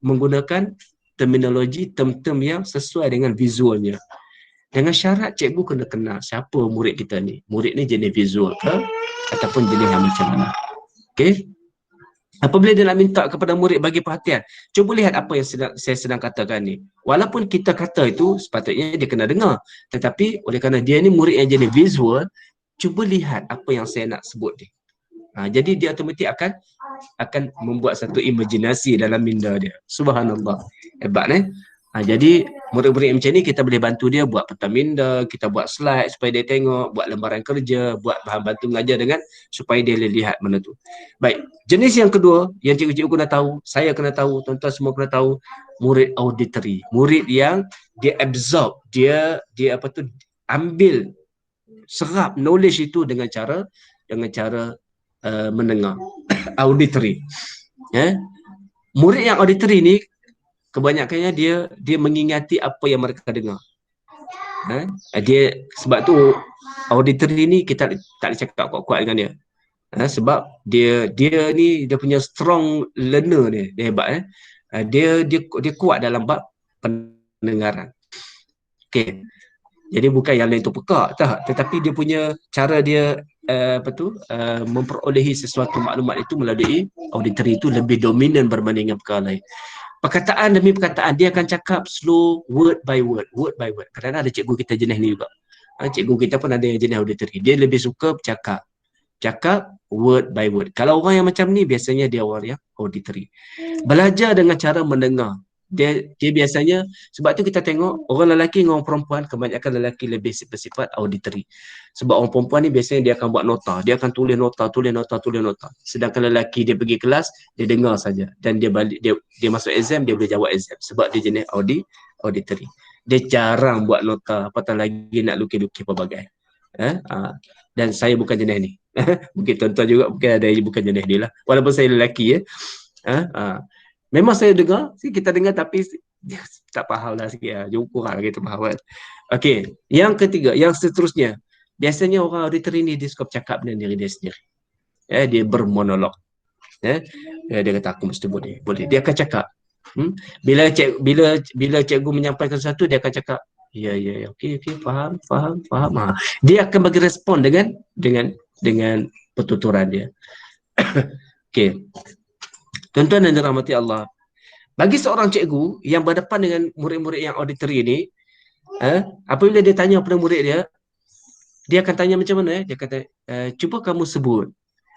menggunakan terminologi, term-term yang sesuai dengan visualnya. Dengan syarat cikgu kena kenal siapa murid kita ni. Murid ni jenis visual ke ataupun jenis yang macam mana. Okey. Apabila dia nak minta kepada murid bagi perhatian, cuba lihat apa yang saya sedang katakan ni. Walaupun kita kata itu sepatutnya dia kena dengar, tetapi oleh kerana dia ni murid yang jenis visual, cuba lihat apa yang saya nak sebut ni. Jadi dia automatik akan membuat satu imajinasi dalam minda dia. Subhanallah. Hebat ni. Jadi murid-murid macam ni kita boleh bantu dia buat peta minda, kita buat slide supaya dia tengok, buat lembaran kerja, buat bahan bantu mengajar dengan supaya dia lihat benda tu. Baik, jenis yang kedua yang cikgu-cikgu kena tahu, saya kena tahu, tuan-tuan semua kena tahu, murid auditory. Murid yang dia absorb, dia ambil, serap knowledge itu dengan cara mendengar. Auditory. Murid yang auditory ni kebanyakannya dia mengingati apa yang mereka dengar. Dia sebab tu auditory ni kita tak cakap kuat-kuat dengan dia. Sebab dia ni dia punya strong learner ni, dia hebat. Dia kuat dalam bab pendengaran. Okey. Jadi bukan yang lain tu pekak tak, tetapi dia punya cara dia memperolehi sesuatu maklumat itu melalui auditory itu lebih dominan berbanding perkara lain. Perkataan demi perkataan dia akan cakap slow, word by word. Kadang-kadang ada cikgu kita jenis ni juga. Cikgu kita pun ada yang jenis auditory. Dia lebih suka bercakap. Cakap word by word. Kalau orang yang macam ni biasanya dia orang yang auditory. Belajar dengan cara mendengar. Dia biasanya, sebab tu kita tengok orang lelaki dengan orang perempuan, kebanyakan lelaki lebih bersifat auditory. Sebab orang perempuan ni biasanya dia akan buat nota, dia akan tulis nota. Sedangkan lelaki dia pergi kelas, dia dengar saja dan dia balik, dia masuk exam, dia boleh jawab exam sebab dia jenis auditory. Dia jarang buat nota, apatah lagi nak lukis-lukis pelbagai. Dan saya bukan jenis ni. Mungkin tuan-tuan juga mungkin ada yang bukan jenis dia lah. Walaupun saya lelaki memang saya dengar, kita dengar tapi dia tak faham lah sikit lah. Jom kurang kita faham kan. Okey, yang ketiga, yang seterusnya. Biasanya orang auditory ni dia suka bercakap dengan diri dia sendiri. Dia bermonolog. Dia kata aku mesti boleh. Dia akan cakap. Bila cikgu menyampaikan sesuatu, dia akan cakap, ya, okey, faham. Dia akan bagi respon dengan pertuturan dia. Okey. Tuan-tuan dan dirahmati Allah, bagi seorang cikgu yang berhadapan dengan murid-murid yang auditory ni, apabila dia tanya pada murid dia akan tanya macam mana? Dia kata, cuba kamu sebut,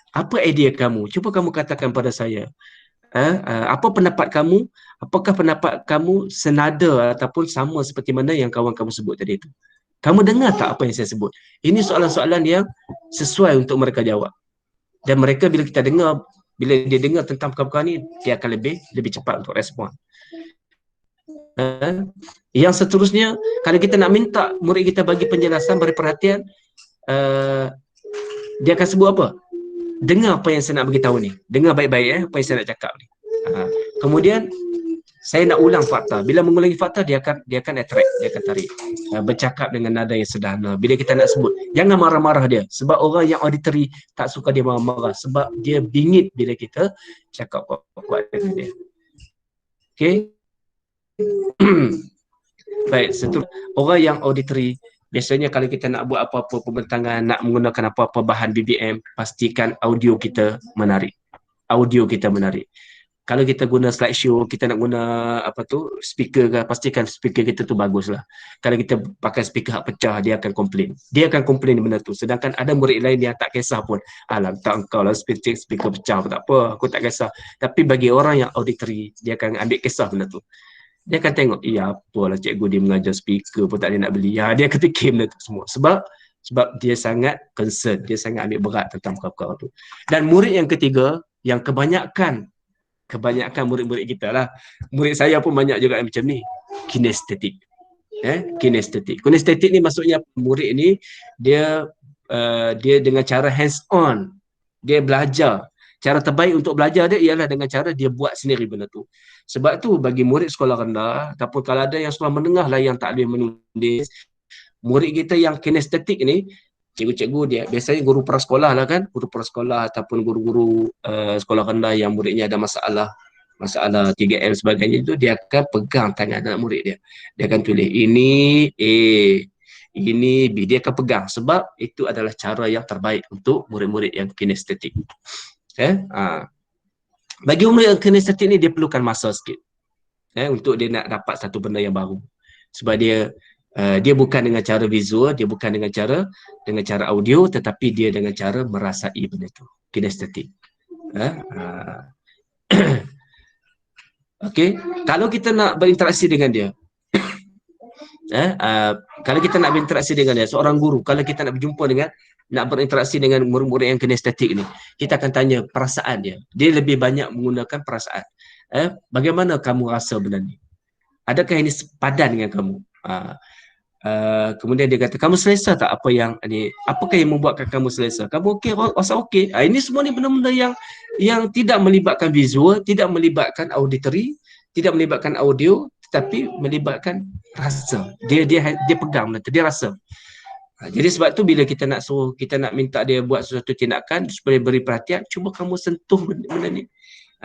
apa idea kamu? Cuba kamu katakan pada saya. Apa pendapat kamu? Apakah pendapat kamu senada ataupun sama seperti mana yang kawan kamu sebut tadi itu? Kamu dengar tak apa yang saya sebut? Ini soalan-soalan yang sesuai untuk mereka jawab. Dan mereka bila dia dengar tentang perkara ni, dia akan lebih cepat untuk respon. Yang seterusnya, kalau kita nak minta murid kita bagi penjelasan, beri perhatian, dia akan sebut apa? Dengar apa yang saya nak bagi tahu ni. Dengar baik-baik apa yang saya nak cakap ni. Kemudian saya nak ulang fakta. Bila mengulangi fakta, dia akan attract, dia akan tarik. Bercakap dengan nada yang sederhana. Bila kita nak sebut, jangan marah-marah dia. Sebab orang yang auditory tak suka dia marah-marah. Sebab dia bingit bila kita cakap kuat-kuat dengan dia. Okey. Baik, orang yang auditory, biasanya kalau kita nak buat apa-apa pembentangan, nak menggunakan apa-apa bahan BBM, pastikan audio kita menarik. Kalau kita guna slideshow, kita nak guna speaker ke, pastikan speaker kita tu baguslah. Kalau kita pakai speaker hak pecah, dia akan komplain. Benda tu. Sedangkan ada murid lain yang tak kisah pun. Alam, tak engkau lah speaker pecah, tak apa, aku tak kisah. Tapi bagi orang yang auditory, dia akan ambil kisah benda tu. Dia akan tengok, apalah cikgu dia mengajar speaker pun tak ada nak beli. Dia akan fikir benda tu semua. Sebab dia sangat concern, dia sangat ambil berat tentang perkara tu. Dan murid yang ketiga, yang kebanyakan murid-murid kita lah. Murid saya pun banyak juga yang macam ni. Kinestetik. Kinestetik ni maksudnya murid ni dia dengan cara hands on. Dia belajar. Cara terbaik untuk belajar dia ialah dengan cara dia buat sendiri benda tu. Sebab tu bagi murid sekolah rendah ataupun kalau ada yang sekolah menengah lah yang tak boleh menulis, murid kita yang kinestetik ni, cikgu-cikgu dia biasanya guru prasekolah lah kan, guru prasekolah ataupun guru-guru sekolah rendah yang muridnya ada masalah 3M sebagainya, itu dia akan pegang tangan anak murid dia. Dia akan tulis ini A, ini B, dia akan pegang sebab itu adalah cara yang terbaik untuk murid-murid yang kinestetik. Bagi murid yang kinestetik ni dia perlukan masa sikit untuk dia nak dapat satu benda yang baru. Sebab dia bukan dengan cara visual, dia bukan dengan cara audio, tetapi dia dengan cara merasai benda tu, kinestetik. Okey, kalau kita nak berinteraksi dengan dia, kalau kita nak berinteraksi dengan dia, seorang guru, kalau kita nak berjumpa nak berinteraksi dengan murid-murid yang kinestetik ni, kita akan tanya perasaan dia. Dia lebih banyak menggunakan perasaan. Bagaimana kamu rasa benda ni? Adakah ini sepadan dengan kamu? Kemudian dia kata, kamu selesa tak apa yang ni? Apakah yang membuatkan kamu selesa? Kamu okey, rasa okey. Ini semua ni benda-benda yang tidak melibatkan visual, tidak melibatkan auditory, tidak melibatkan audio, tetapi melibatkan rasa. Dia pegang benda tu, dia rasa. Jadi sebab tu bila kita nak minta dia buat sesuatu tindakan supaya beri perhatian, cuba kamu sentuh benda ni.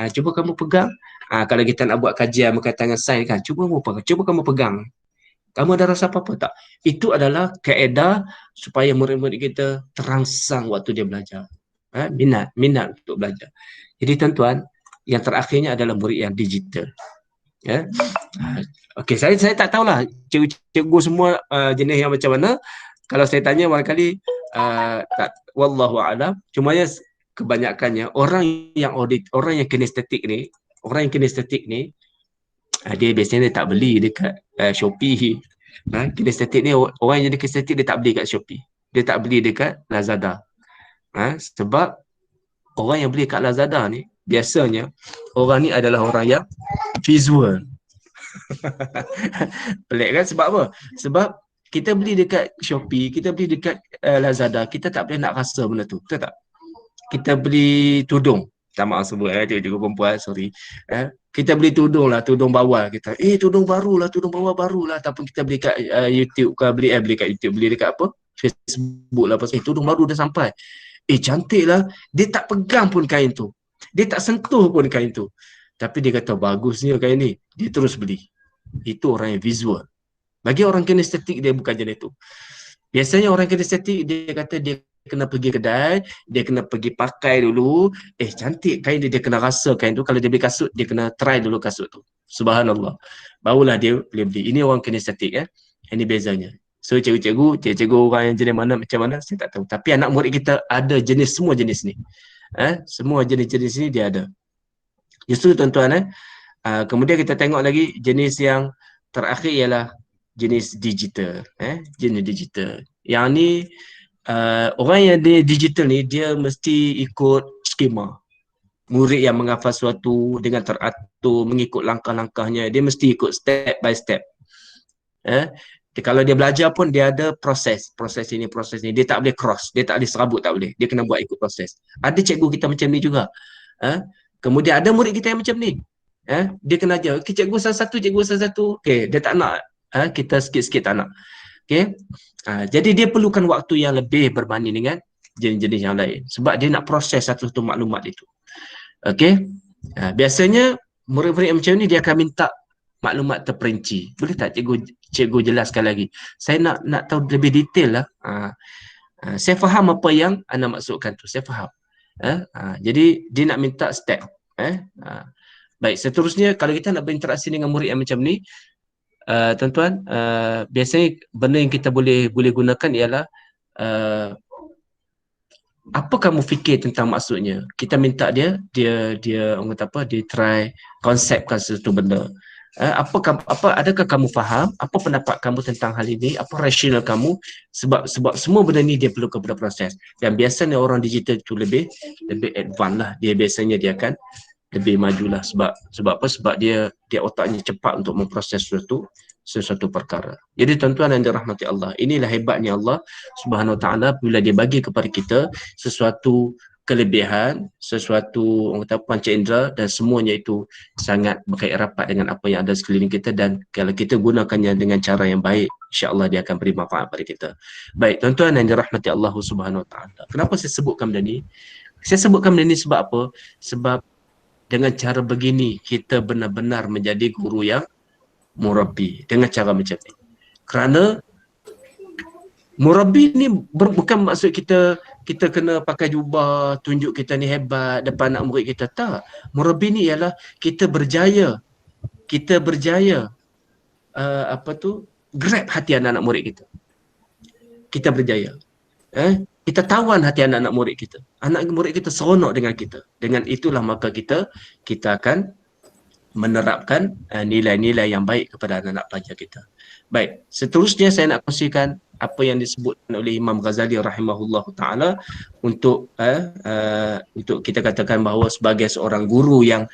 Cuba kamu pegang. Kalau kita nak buat kajian berkaitan dengan sains kan, cuba kamu pegang. Kamu ada rasa apa-apa tak? Itu adalah kaedah supaya murid-murid kita terangsang waktu dia belajar. Minat untuk belajar. Jadi tuan-tuan, yang terakhirnya adalah murid yang digital. Okey, saya tak tahulah cikgu semua jenis yang macam mana. Kalau saya tanya barangkali tak, wallahu a'lam. Cuma ya kebanyakannya orang yang audit, orang yang kinestetik ni, dia biasanya dia tak beli dekat Shopee. Kinestetik ni, orang yang jadi kinestetik dia tak beli kat Shopee. Dia tak beli dekat Lazada. Sebab orang yang beli kat Lazada ni biasanya orang ni adalah orang yang visual. Pelik kan? Sebab apa? Sebab kita beli dekat Shopee, kita beli dekat Lazada, kita tak boleh nak rasa benda tu. Betul tak? Kita beli tudung, tak maaf sebut cikgu perempuan, sorry. Kita beli tudung lah, tudung bawal kita. Tudung baru lah, tudung bawal baru lah. Ataupun kita beli kat YouTube, beli kat YouTube, beli dekat apa? Facebook lah. Tudung baru dah sampai. Cantik lah. Dia tak pegang pun kain tu. Dia tak sentuh pun kain tu. Tapi dia kata bagusnya kain ni. Dia terus beli. Itu orang yang visual. Bagi orang kinestetik dia bukan jenis tu. Biasanya orang kinestetik dia kata dia kena pergi kedai, dia kena pergi pakai dulu. Cantik kain dia, dia kena rasa kain tu. Kalau dia beli kasut, dia kena try dulu kasut tu. Subhanallah. Barulah dia boleh beli. Ini orang kinestetik. Ini bezanya. So cikgu orang yang jenis mana, macam mana, saya tak tahu. Tapi anak murid kita ada jenis, semua jenis ni. Semua jenis-jenis ni dia ada. Justru tuan-tuan, kemudian kita tengok lagi jenis yang terakhir ialah jenis digital. Jenis digital. Yang ni, orang yang dia digital ni, dia mesti ikut skema. Murid yang menghafal sesuatu dengan teratur, mengikut langkah-langkahnya, dia mesti ikut step by step. Kalau dia belajar pun dia ada proses ini. Dia tak boleh cross, dia tak boleh serabut, tak boleh. Dia kena buat ikut proses. Ada cikgu kita macam ni juga. Kemudian ada murid kita yang macam ni. Dia kena ajar, cikgu salah satu. Dia tak nak. Kita sikit-sikit tak nak. Jadi dia perlukan waktu yang lebih berbanding dengan jenis-jenis yang lain. Sebab dia nak proses satu-satu maklumat itu. Biasanya murid-murid yang macam ni dia akan minta maklumat terperinci. Boleh tak cikgu jelaskan lagi? Saya nak tahu lebih detail lah. Saya faham apa yang anda maksudkan tu. Saya faham. Jadi dia nak minta step. Baik, seterusnya kalau kita nak berinteraksi dengan murid yang macam ni, tuan-tuan, biasanya benda yang kita boleh gunakan ialah apa kamu fikir tentang maksudnya. Kita minta dia orang kata apa, dia try konsepkan sesuatu benda. Adakah kamu faham? Apa pendapat kamu tentang hal ini? Apa rasional kamu? Sebab semua benda ni dia perlu kepada proses. Dan biasanya orang digital itu lebih advance lah. Dia biasanya dia akan lebih majulah. Sebab apa? Sebab dia otaknya cepat untuk memproses sesuatu perkara. Jadi tuan-tuan yang dirahmati Allah, inilah hebatnya Allah Subhanahu Wa Taala bila dia bagi kepada kita sesuatu kelebihan, sesuatu orang kata panca indera, dan semuanya itu sangat berkait rapat dengan apa yang ada sekeliling kita, dan kalau kita gunakannya dengan cara yang baik, insya-Allah dia akan beri manfaat pada kita. Baik, tuan-tuan yang dirahmati Allah Subhanahu Wa Taala. Kenapa saya sebutkan benda ni? Saya sebutkan benda ni sebab apa? Sebab dengan cara begini kita benar-benar menjadi guru yang murabbi, dengan cara macam ni. Kerana murabbi ni bukan maksud kita kena pakai jubah, tunjuk kita ni hebat depan anak murid kita. Tak. Murabbi ni ialah kita berjaya grab hati anak-anak murid kita. Kita berjaya. Kita tawan hati anak-anak murid kita. Anak murid kita seronok dengan kita. Dengan itulah maka kita akan menerapkan nilai-nilai yang baik kepada anak-anak pelajar kita. Baik, seterusnya saya nak kongsikan apa yang disebutkan oleh Imam Ghazali rahimahullah ta'ala untuk kita katakan bahawa sebagai seorang guru yang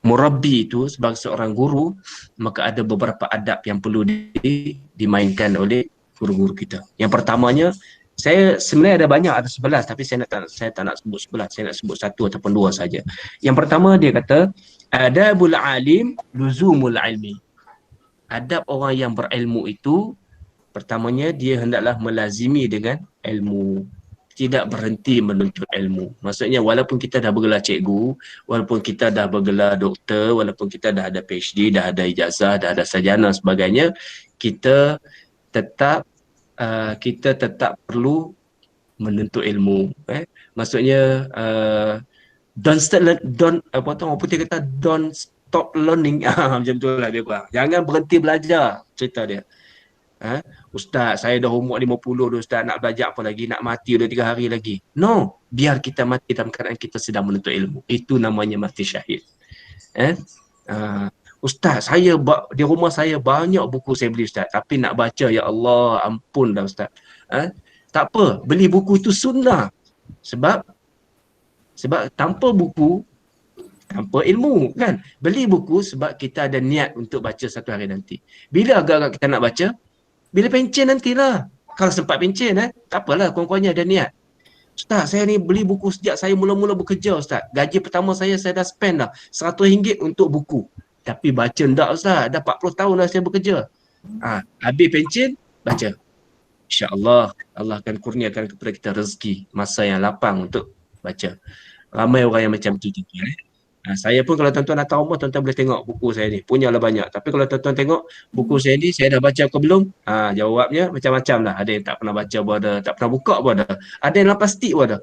murabbi itu, sebagai seorang guru, maka ada beberapa adab yang perlu dimainkan oleh guru-guru kita. Yang pertamanya, saya sebenarnya ada banyak, ada 11, tapi saya tak nak sebut 11, saya nak sebut 1 ataupun 2 saja. Yang pertama dia kata, adabul alim luzumul ilmi. Adab orang yang berilmu itu, pertamanya dia hendaklah melazimi dengan ilmu. Tidak berhenti menuntut ilmu. Maksudnya walaupun kita dah bergelar cikgu, walaupun kita dah bergelar doktor, walaupun kita dah ada PhD, dah ada ijazah, dah ada sarjana sebagainya, kita tetap perlu menuntut ilmu. Maksudnya don't stop learning. Macam tu lah dia kurang. Jangan berhenti belajar, cerita dia. Ustaz, saya dah umur 50 dah Ustaz, nak belajar apa lagi, nak mati dah 3 hari lagi. No, biar kita mati dalam keadaan kita sedang menuntut ilmu. Itu namanya mati syahid. Ustaz, di rumah saya banyak buku saya beli Ustaz, tapi nak baca, ya Allah, ampun dah Ustaz. Tak apa, beli buku itu sunnah. Sebab tanpa buku, tanpa ilmu kan. Beli buku sebab kita ada niat untuk baca satu hari nanti. Bila agak-agak kita nak baca? Bila pencen nantilah. Kalau sempat pencen, tak apalah, kurang-kurangnya ada niat. Ustaz, saya ni beli buku sejak saya mula-mula bekerja Ustaz. Gaji pertama saya dah spend dah RM100 untuk buku. Tapi baca ndak Ustaz, dah 40 tahun dah saya bekerja. Habis pencen, baca. InsyaAllah, Allah akan kurniakan kepada kita rezeki, masa yang lapang untuk baca. Ramai orang yang macam tu. Saya pun kalau tuan-tuan datang rumah, tuan-tuan boleh tengok buku saya ni. Punyalah banyak. Tapi kalau tuan-tuan tengok buku saya ni, saya dah baca ke belum? Jawabnya macam-macam lah. Ada yang tak pernah baca pun ada, tak pernah buka pun ada. Ada yang dalam plastik pun ada.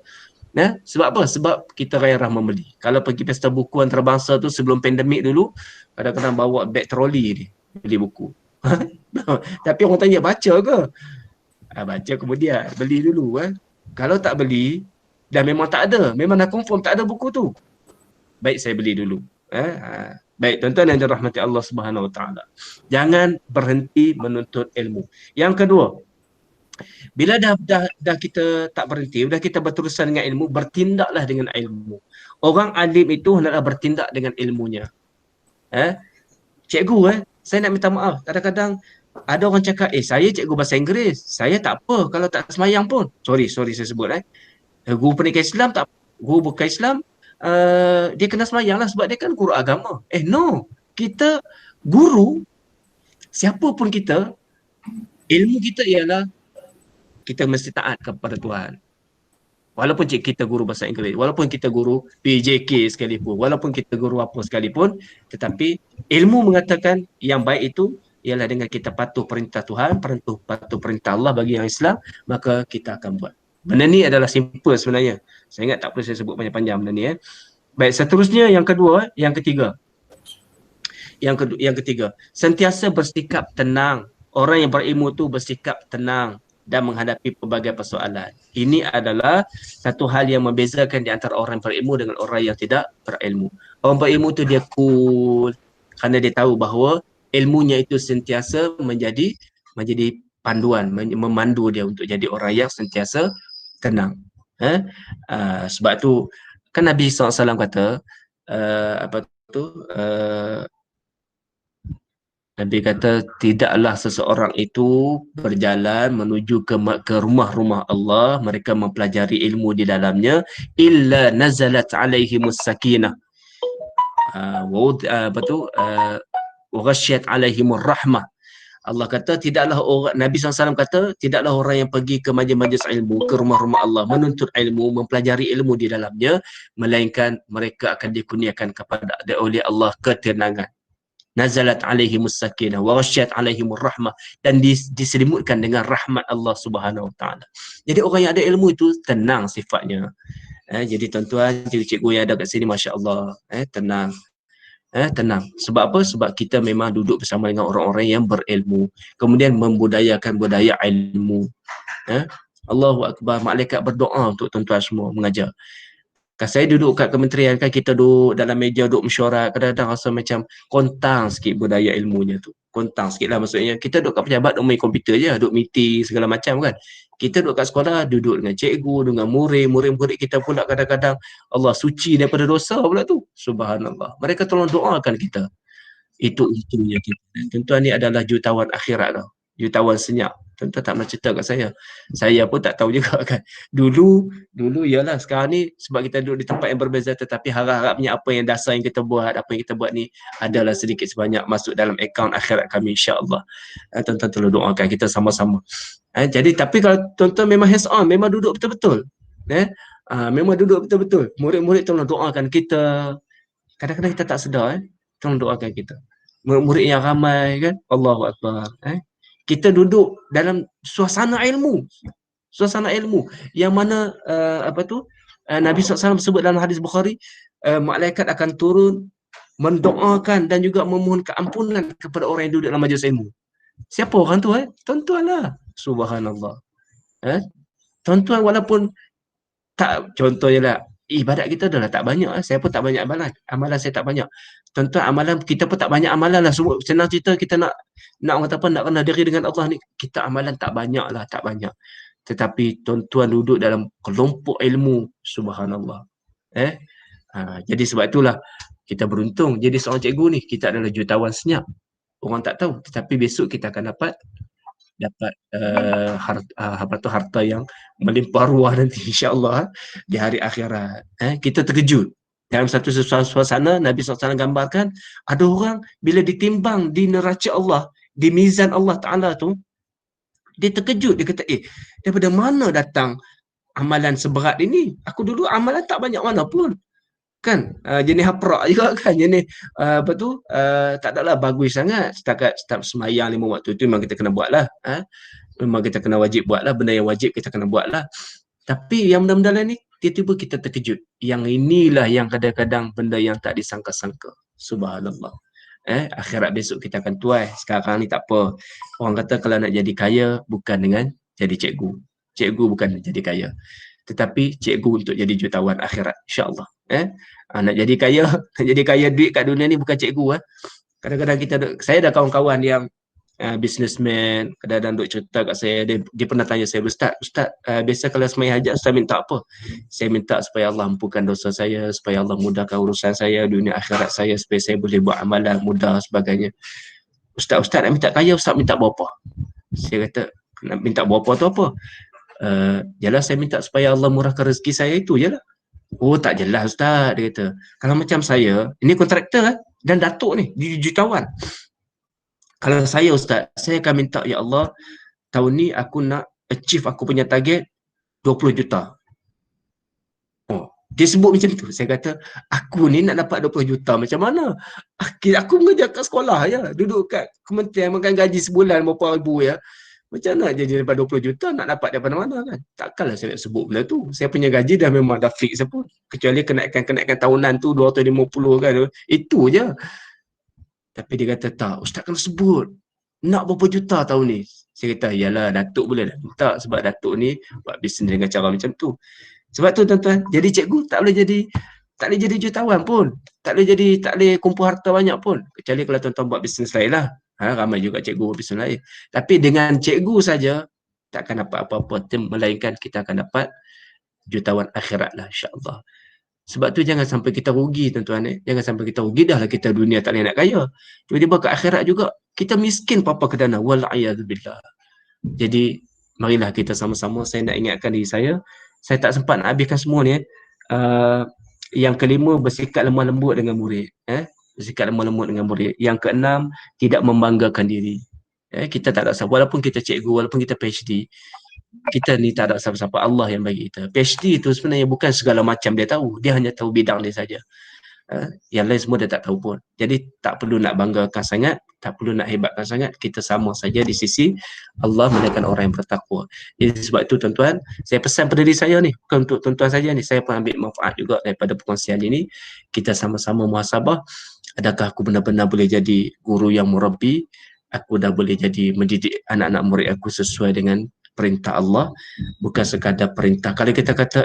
Sebab apa? Sebab kita gairah membeli. Kalau pergi pesta buku antarabangsa tu sebelum pandemik dulu, kadang-kadang bawa beg troli ni, beli buku. Tapi orang tanya, baca ke? Baca kemudian, beli dulu. Kalau tak beli, dah memang tak ada. Memang dah confirm tak ada buku tu. Baik, saya beli dulu. Baik, tuan-tuan yang dirahmati Allah Subhanahu Wa Taala. Jangan berhenti menuntut ilmu. Yang kedua, bila dah kita tak berhenti, dah kita berterusan dengan ilmu, bertindaklah dengan ilmu. Orang alim itu hendaklah bertindak dengan ilmunya. Cikgu, saya nak minta maaf. Kadang-kadang ada orang cakap, saya cikgu bahasa Inggeris. Saya tak apa kalau tak semayang pun. Sorry saya sebut. Guru pendidikan Islam tak, guru bukan Islam, dia kena semayang lah sebab dia kan guru agama. No. Kita guru, siapa pun kita, ilmu kita ialah kita mesti taat kepada Tuhan. Walaupun kita guru bahasa Inggeris, walaupun kita guru PJK sekalipun, walaupun kita guru apa sekalipun, tetapi ilmu mengatakan yang baik itu ialah dengan kita patuh perintah Tuhan, patuh perintah Allah bagi yang Islam, maka kita akan buat. Benda ni adalah simple sebenarnya. Saya ingat tak perlu saya sebut panjang-panjang benda ni. Baik, seterusnya yang kedua, yang ketiga. Yang ketiga, sentiasa bersikap tenang. Orang yang berilmu tu bersikap tenang dan menghadapi pelbagai persoalan. Ini adalah satu hal yang membezakan di antara orang berilmu dengan orang yang tidak berilmu. Orang berilmu tu dia cool kerana dia tahu bahawa ilmunya itu sentiasa menjadi panduan, memandu dia untuk jadi orang yang sentiasa tenang. Sebab tu kan Nabi SAW kata Nabi kata tidaklah seseorang itu berjalan menuju ke rumah-rumah Allah, mereka mempelajari ilmu di dalamnya, illa nazalat alaihimus sakinah wa ghasyiat alaihimur rahmah. Allah kata tidaklah orang, Nabi SAW kata tidaklah orang yang pergi ke majlis-majlis ilmu, ke rumah-rumah Allah menuntut ilmu, mempelajari ilmu di dalamnya, melainkan mereka akan dikurniakan kepada oleh Allah ketenangan. Nazalat alaihimus sakinah wa ghasyiat alaihimur rahmah, dan diselimutkan dengan rahmat Allah Subhanahu Wa Taala. Jadi orang yang ada ilmu itu tenang sifatnya. Jadi tuan-tuan, cikgu yang ada kat sini, masya-Allah, tenang. Tenang. Sebab apa? Sebab kita memang duduk bersama dengan orang-orang yang berilmu, kemudian membudayakan budaya ilmu. Allahu Akbar. Malaikat berdoa untuk tuan-tuan semua mengajar. Kan saya duduk kat kementerian, kan kita duduk dalam meja, duduk mesyuarat, kadang-kadang rasa macam kontang sikit budaya ilmunya tu. Kontang sikit lah, maksudnya kita duduk kat pejabat, duduk main komputer je, duduk meeting segala macam kan. Kita duduk kat sekolah, duduk dengan cikgu, dengan murid kita pula kadang-kadang Allah suci daripada dosa pula tu. Subhanallah. Mereka tolong doakan kita. Itu untungnya kita. Tuan-tuan ni adalah jutawan akhirat tau. Jutawan senyap. Tuan-tuan tak pernah cerita kat saya. Saya pun tak tahu juga kan. Dulu ialah, sekarang ni sebab kita duduk di tempat yang berbeza, tetapi harap-harapnya apa yang dasar yang kita buat, apa yang kita buat ni adalah sedikit sebanyak masuk dalam akaun akhirat kami, insya-Allah. Tuan-tuan tolong doakan kita sama-sama. Jadi tapi kalau tuan-tuan memang hands on, memang duduk betul-betul. Memang duduk betul-betul. Murid-murid tolong doakan kita. Kadang-kadang kita tak sedar, tolong doakan kita. Murid-murid yang ramai kan. Allahu Akbar. Kita duduk dalam suasana ilmu yang mana Nabi SAW sebut dalam hadis Bukhari, malaikat akan turun mendoakan dan juga memohon keampunan kepada orang yang duduk dalam majlis ilmu. Siapa orang tu? Tuan-tuan lah. Subhanallah. Tuan-tuan walaupun tak, contohnya lah, ibadat kita dah lah tak banyak. Saya pun tak banyak amalan. Amalan saya tak banyak. Tuan-tuan, amalan kita pun tak banyak amalan lah. Semua senang cerita kita nak orang kata apa, nak kenal diri dengan Allah ni. Kita amalan tak banyak lah, tak banyak. Tetapi tuan-tuan duduk dalam kelompok ilmu. Subhanallah. Jadi sebab itulah kita beruntung jadi seorang cikgu ni. Kita adalah jutawan senyap. Orang tak tahu, tetapi besok kita akan dapat harta yang melimpah ruah nanti, insya-Allah, di hari akhirat. Kita terkejut. Dalam satu suasana Nabi SAW gambarkan, ada orang bila ditimbang di neraca Allah, di mizan Allah Ta'ala tu, dia terkejut. Dia kata, daripada mana datang amalan seberat ini? Aku dulu amalan tak banyak mana pun. Kan, jenis haprak juga kan, jenis tak adalah bagus sangat. Setakat semayang 5 waktu tu memang kita kena buat lah. Memang kita kena wajib buat lah, benda yang wajib kita kena buat lah. Tapi yang benda-benda lain ni, tiba-tiba kita terkejut. Yang inilah yang kadang-kadang benda yang tak disangka-sangka. Subhanallah. Akhirat besok kita akan tuai. Sekarang ni tak apa. Orang kata kalau nak jadi kaya, bukan dengan jadi cikgu. Cikgu bukan jadi kaya, tetapi cikgu untuk jadi jutawan akhirat, insya-Allah. Nak jadi kaya duit kat dunia ni bukan cikgu. Kadang-kadang saya ada kawan-kawan yang businessman, kadang-kadang duk cerita kat saya, dia pernah tanya saya, Ustaz, biasa kalau sembahyang hajat Ustaz minta apa? Saya minta supaya Allah ampunkan dosa saya, supaya Allah mudahkan urusan saya, dunia akhirat saya, supaya saya boleh buat amalan mudah sebagainya. Ustaz nak minta kaya, Ustaz minta berapa? Saya kata, nak minta berapa tu apa? Yalah, saya minta supaya Allah murahkan rezeki saya, itu je lah. Oh, tak jelas Ustaz, dia kata. Kalau macam saya, ini kontraktor dan datuk ni, jutawan. Kalau saya Ustaz, saya akan minta, ya Allah, tahun ni aku nak achieve aku punya target 20 juta. Dia sebut macam tu. Saya kata, aku ni nak dapat 20 juta macam mana? Aku mengajar kat sekolah ya, duduk kat kementerian makan gaji sebulan berapa ribu ya. Macam mana jadi dapat 20 juta nak dapat daripada mana kan? Takkanlah saya nak sebut benda tu. Saya punya gaji dah memang dah fix pun. Kecuali kenaikan tahunan tu 250 kan. Itu je. Tapi dia kata, tak, Ustaz kena sebut. Nak berapa juta tahun ni? Saya kata, yalah, Datuk boleh dah minta sebab Datuk ni buat bisnes dengan cara macam tu. Sebab tu tuan-tuan, jadi cikgu tak boleh jadi jutawan pun. Tak boleh kumpul harta banyak pun. Kecuali kalau tuan-tuan buat bisnes lain lah. Ramai juga cikgu buat bisnes lain. Tapi dengan cikgu saja, tak akan dapat apa-apa. Melainkan kita akan dapat jutawan akhirat lah, insya-Allah. Sebab tu jangan sampai kita rugi tuan-tuan. Jangan sampai kita rugi, dah lah kita dunia tak boleh nak kaya. Tiba-tiba ke akhirat juga, kita miskin papa kedana. Wal'iyadzubillah. Jadi, marilah kita sama-sama, saya nak ingatkan diri saya tak sempat nak habiskan semua ni. Yang kelima, bersikap lemah lembut dengan murid. Bersikap lemah lembut dengan murid. Yang keenam, tidak membanggakan diri. Kita tak ada siapa, walaupun kita cikgu, walaupun kita PhD, kita ni tak ada siapa-siapa, Allah yang bagi kita. PhD itu sebenarnya bukan segala macam dia tahu, dia hanya tahu bidang dia saja. Yang lain semua dia tak tahu pun. Jadi tak perlu nak banggakan sangat, tak perlu nak hebatkan sangat. Kita sama saja di sisi Allah, melainkan orang yang bertakwa. Jadi sebab itu tuan-tuan, saya pesan pada diri saya ni, bukan untuk tuan-tuan saja ni, saya pun ambil manfaat juga daripada perkongsian ini. Kita sama-sama muhasabah, adakah aku benar-benar boleh jadi guru yang murabbi? Aku dah boleh jadi mendidik anak-anak murid aku sesuai dengan perintah Allah, bukan sekadar perintah. Kalau kita kata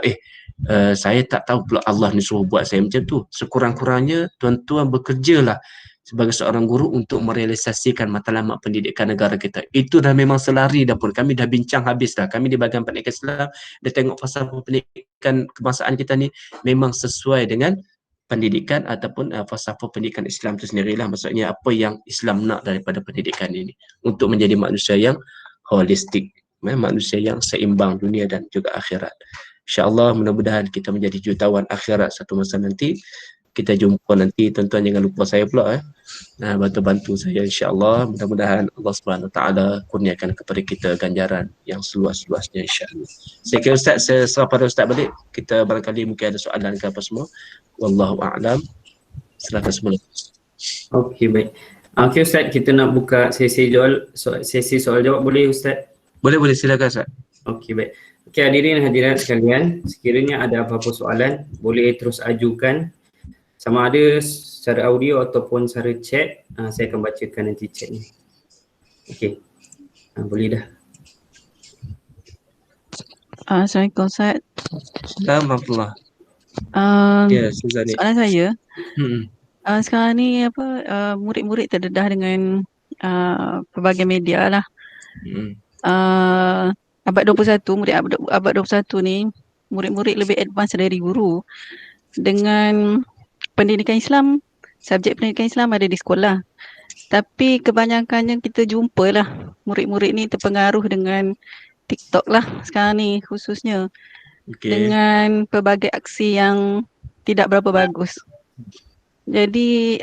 saya tak tahu pula Allah ni suruh buat saya macam tu, sekurang-kurangnya tuan-tuan bekerjalah sebagai seorang guru untuk merealisasikan matlamat pendidikan negara kita. Itu dah memang selari dah pun. Kami dah bincang habis dah. Kami di bahagian pendidikan Islam dah tengok falsafah pendidikan kebangsaan kita ni memang sesuai dengan pendidikan ataupun falsafah pendidikan Islam itu sendirilah. Maksudnya apa yang Islam nak daripada pendidikan ini untuk menjadi manusia yang holistik, manusia yang seimbang dunia dan juga akhirat. InsyaAllah mudah-mudahan kita menjadi jutawan akhirat satu masa nanti. Kita jumpa nanti, tuan-tuan jangan lupa saya pula bantu-bantu saya, insyaAllah. Mudah-mudahan Allah Subhanahu Wa Taala kurniakan kepada kita ganjaran yang seluas-luasnya, insyaAllah. Saya kira Ustaz, saya serah pada Ustaz balik. Kita barangkali mungkin ada soalan ke apa semua. Wallahu a'lam. Silakan semula. Okey, baik. Okey Ustaz, kita nak buka sesi soal jawab, boleh Ustaz? Boleh, silakan Ustaz. Okey, baik. Okey, hadirin hadirat sekalian, sekiranya ada apa-apa soalan, boleh terus ajukan. Sama ada secara audio ataupun secara chat, saya akan bacakan nanti chat ni. Okey. Boleh dah. Assalamualaikum Ustaz. Alhamdulillah. Ya, Suzani. Soalan saya, Hmm. sekarang ni murid-murid terdedah dengan pelbagai media lah. Hmm. Abad 21, murid abad 21 ni, murid-murid lebih advance dari guru. Dengan pendidikan Islam, subjek pendidikan Islam ada di sekolah. Tapi kebanyakannya kita jumpalah murid-murid ni terpengaruh dengan TikTok lah sekarang ni khususnya. Okey. Dengan pelbagai aksi yang tidak berapa bagus. Jadi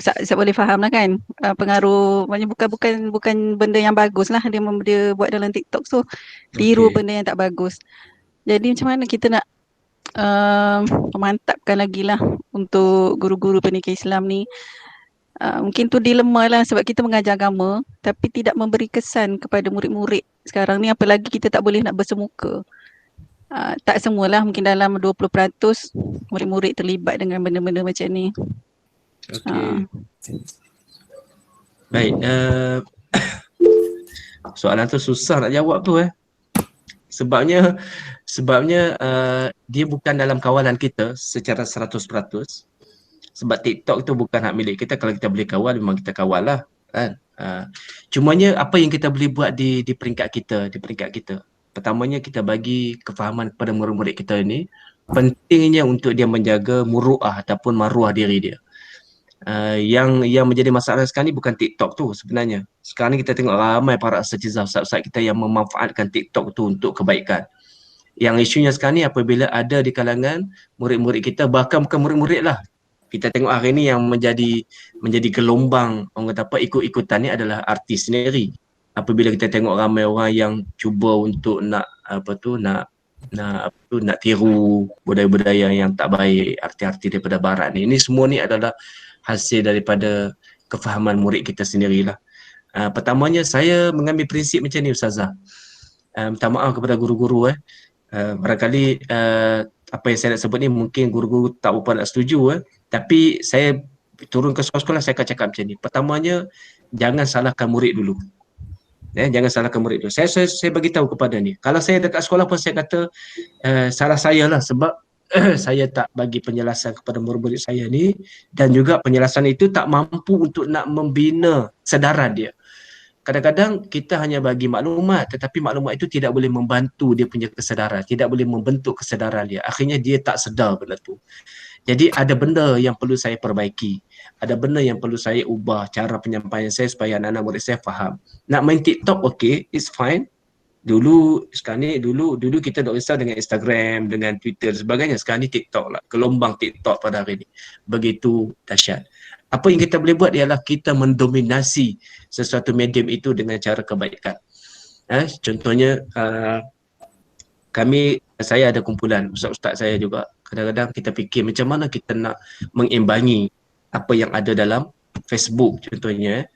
saya boleh faham lah kan, pengaruh, maknanya bukan benda yang bagus lah dia buat dalam TikTok, so tiru Okey. benda yang tak bagus. Jadi macam mana kita nak memantapkan lagi lah untuk guru-guru pendidikan Islam ni. Mungkin tu dilema lah sebab kita mengajar agama tapi tidak memberi kesan kepada murid-murid sekarang ni, apalagi kita tak boleh nak bersemuka. Tak semualah, mungkin dalam 20% murid-murid terlibat dengan benda-benda macam ni. Okey. Baik, soalan tu susah nak jawab tu Sebabnya dia bukan dalam kawalan kita secara 100%. Sebab TikTok tu bukan hak milik kita. Kalau kita boleh kawal, memang kita kawal lah kan. Cumanya apa yang kita boleh buat di peringkat kita. Pertamanya kita bagi kefahaman kepada murid-murid kita ini pentingnya untuk dia menjaga muruah ataupun maruah diri dia. Yang menjadi masalah sekarang ni bukan TikTok tu sebenarnya. Sekarang ni kita tengok ramai para asatizah, ustaz-ustaz kita yang memanfaatkan TikTok tu untuk kebaikan. Yang isunya sekarang ni apabila ada di kalangan murid-murid kita, bahkan bukan murid-murid lah. Kita tengok hari ni yang menjadi gelombang orang kata apa ikut-ikutan ni adalah artis sendiri. Apabila kita tengok ramai orang yang cuba untuk nak tiru budaya-budaya yang tak baik, arti-arti daripada barat ni. Ini semua ni adalah hasil daripada kefahaman murid kita sendirilah. Pertamanya saya mengambil prinsip macam ni Ustazah. Minta maaf kepada guru-guru barangkali apa yang saya nak sebut ni mungkin guru-guru tak berapa nak setuju tapi saya turun ke sekolah-sekolah saya akan cakap macam ni. Pertamanya jangan salahkan murid dulu. Jangan salahkan murid dulu. Saya bagi tahu kepada ni. Kalau saya dekat sekolah pun saya kata salah saya lah sebab saya tak bagi penjelasan kepada murid-murid saya ni dan juga penjelasan itu tak mampu untuk nak membina sedaran dia. Kadang-kadang kita hanya bagi maklumat tetapi maklumat itu tidak boleh membantu dia punya kesedaran, tidak boleh membentuk kesedaran dia. Akhirnya dia tak sedar benda tu. Jadi ada benda yang perlu saya perbaiki. Ada benda yang perlu saya ubah cara penyampaian saya supaya anak-anak murid saya faham. Nak main TikTok okay, it's fine. Sekarang ni dulu kita tak risau dengan Instagram, dengan Twitter dan sebagainya. Sekarang ni TikTok lah. Gelombang TikTok pada hari ni. Begitu dahsyat. Apa yang kita boleh buat ialah kita mendominasi sesuatu medium itu dengan cara kebaikan. Contohnya saya ada kumpulan ustaz-ustaz saya juga. Kadang-kadang kita fikir macam mana kita nak mengimbangi apa yang ada dalam Facebook contohnya.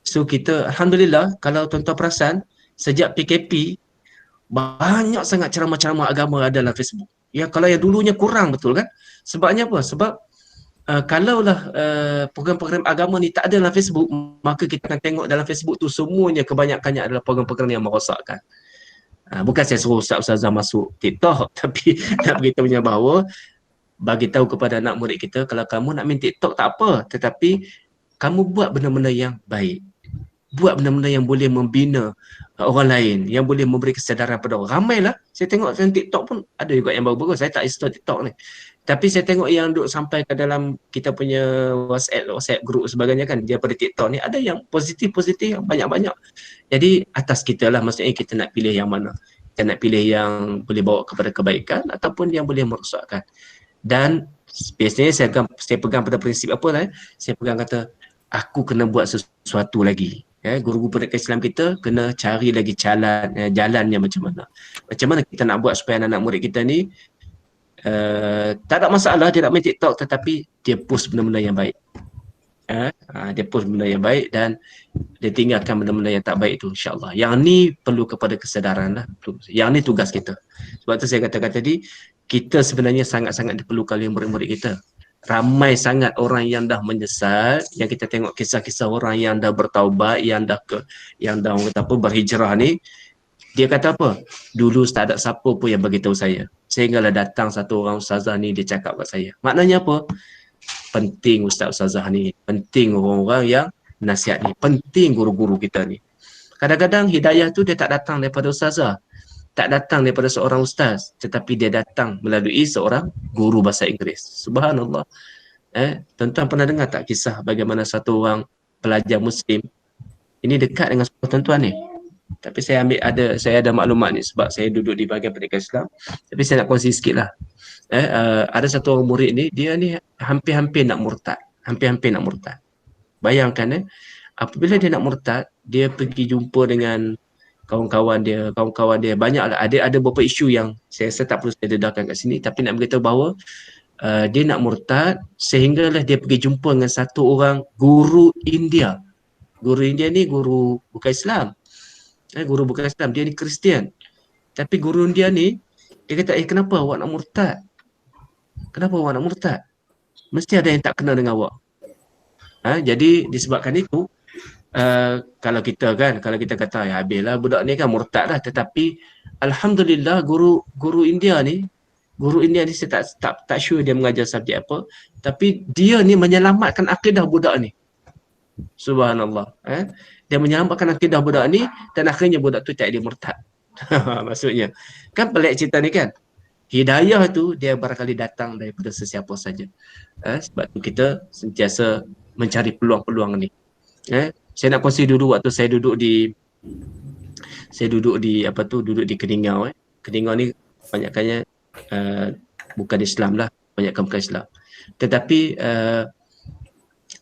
So kita alhamdulillah kalau tuan-tuan perasan sejak PKP banyak sangat ceramah-ceramah agama ada dalam Facebook. Ya kalau yang dulunya kurang betul kan? Sebabnya apa? Sebab kalaulah program-program agama ni tak ada dalam Facebook, maka kita akan tengok dalam Facebook tu semuanya kebanyakannya adalah program-program yang merosakkan. Bukan saya suruh ustaz-ustazah masuk TikTok tapi nak beritahu bahawa bagi tahu kepada anak murid kita kalau kamu nak main TikTok tak apa tetapi kamu buat benda-benda yang baik. Buat benda-benda yang boleh membina orang lain, yang boleh memberi kesedaran pada orang. Ramailah, saya tengok dalam TikTok pun ada juga yang bagus-bagus. Saya tak install TikTok ni. Tapi saya tengok yang duk sampai ke dalam kita punya WhatsApp group sebagainya kan, dia pada TikTok ni ada yang positif-positif, yang banyak-banyak. Jadi atas kita lah, maksudnya kita nak pilih yang mana. Kita nak pilih yang boleh bawa kepada kebaikan ataupun yang boleh merosakkan. Dan biasanya saya pegang pada prinsip apa lah, saya pegang kata aku kena buat sesuatu lagi. Guru-guru pendidikan Islam kita kena cari lagi jalannya macam mana. Macam mana kita nak buat supaya anak-anak murid kita ni tak ada masalah dia nak main TikTok tetapi dia post benda-benda yang baik. Dia post benda yang baik dan dia tinggalkan benda-benda yang tak baik tu insya-Allah. Yang ni perlu kepada kesedaran lah. Yang ni tugas kita. Sebab tu saya katakan tadi kita sebenarnya sangat-sangat diperlukan oleh murid-murid kita. ramai sangat orang yang dah menyesal, yang kita tengok kisah-kisah orang yang dah bertaubat, yang dah orang kata apa, berhijrah ni, dia kata apa? Dulu tak ada siapa pun yang bagi tahu saya. Sehinggalah datang satu orang ustazah ni, dia cakap kat saya. Maknanya apa? Penting ustaz-ustazah ni, penting orang-orang yang nasihat ni, penting guru-guru kita ni. Kadang-kadang hidayah tu dia tak datang daripada ustazah, tak datang daripada seorang ustaz, tetapi dia datang melalui seorang guru bahasa Inggeris. Subhanallah. Tuan-tuan pernah dengar tak kisah bagaimana satu orang pelajar Muslim, ini dekat dengan sekolah tuan-tuan ni, tapi saya ada maklumat ni sebab saya duduk di bahagian pendidikan Islam, tapi saya nak kongsi sikit lah. Ada satu orang murid ni, dia ni hampir-hampir nak murtad. Bayangkan apabila dia nak murtad, dia pergi jumpa dengan kawan-kawan dia banyaklah. Ada beberapa isu yang saya rasa tak perlu saya dedahkan kat sini, tapi nak beritahu bahawa dia nak murtad sehinggalah dia pergi jumpa dengan satu orang guru India. Guru India ni guru bukan Islam. Guru bukan Islam, dia ni Kristian. Tapi guru India ni, dia kata, kenapa awak nak murtad? Kenapa awak nak murtad? Mesti ada yang tak kena dengan awak. Jadi disebabkan itu, kalau kita kata, ya habislah budak ni kan murtad dah. Tetapi alhamdulillah guru India ni saya tak sure dia mengajar subjek apa, tapi dia ni menyelamatkan akidah budak ni. Subhanallah. Dia menyelamatkan akidah budak ni dan akhirnya budak tu tak dia murtad. Maksudnya, kan pelik cerita ni kan. Hidayah tu dia barangkali datang daripada sesiapa saja. Sebab tu kita sentiasa mencari peluang-peluang ni. Saya nak kongsi dulu waktu saya duduk di Keningau. Keningau ni banyakkannya bukan Islam lah, banyakkan bukan Islam. Tetapi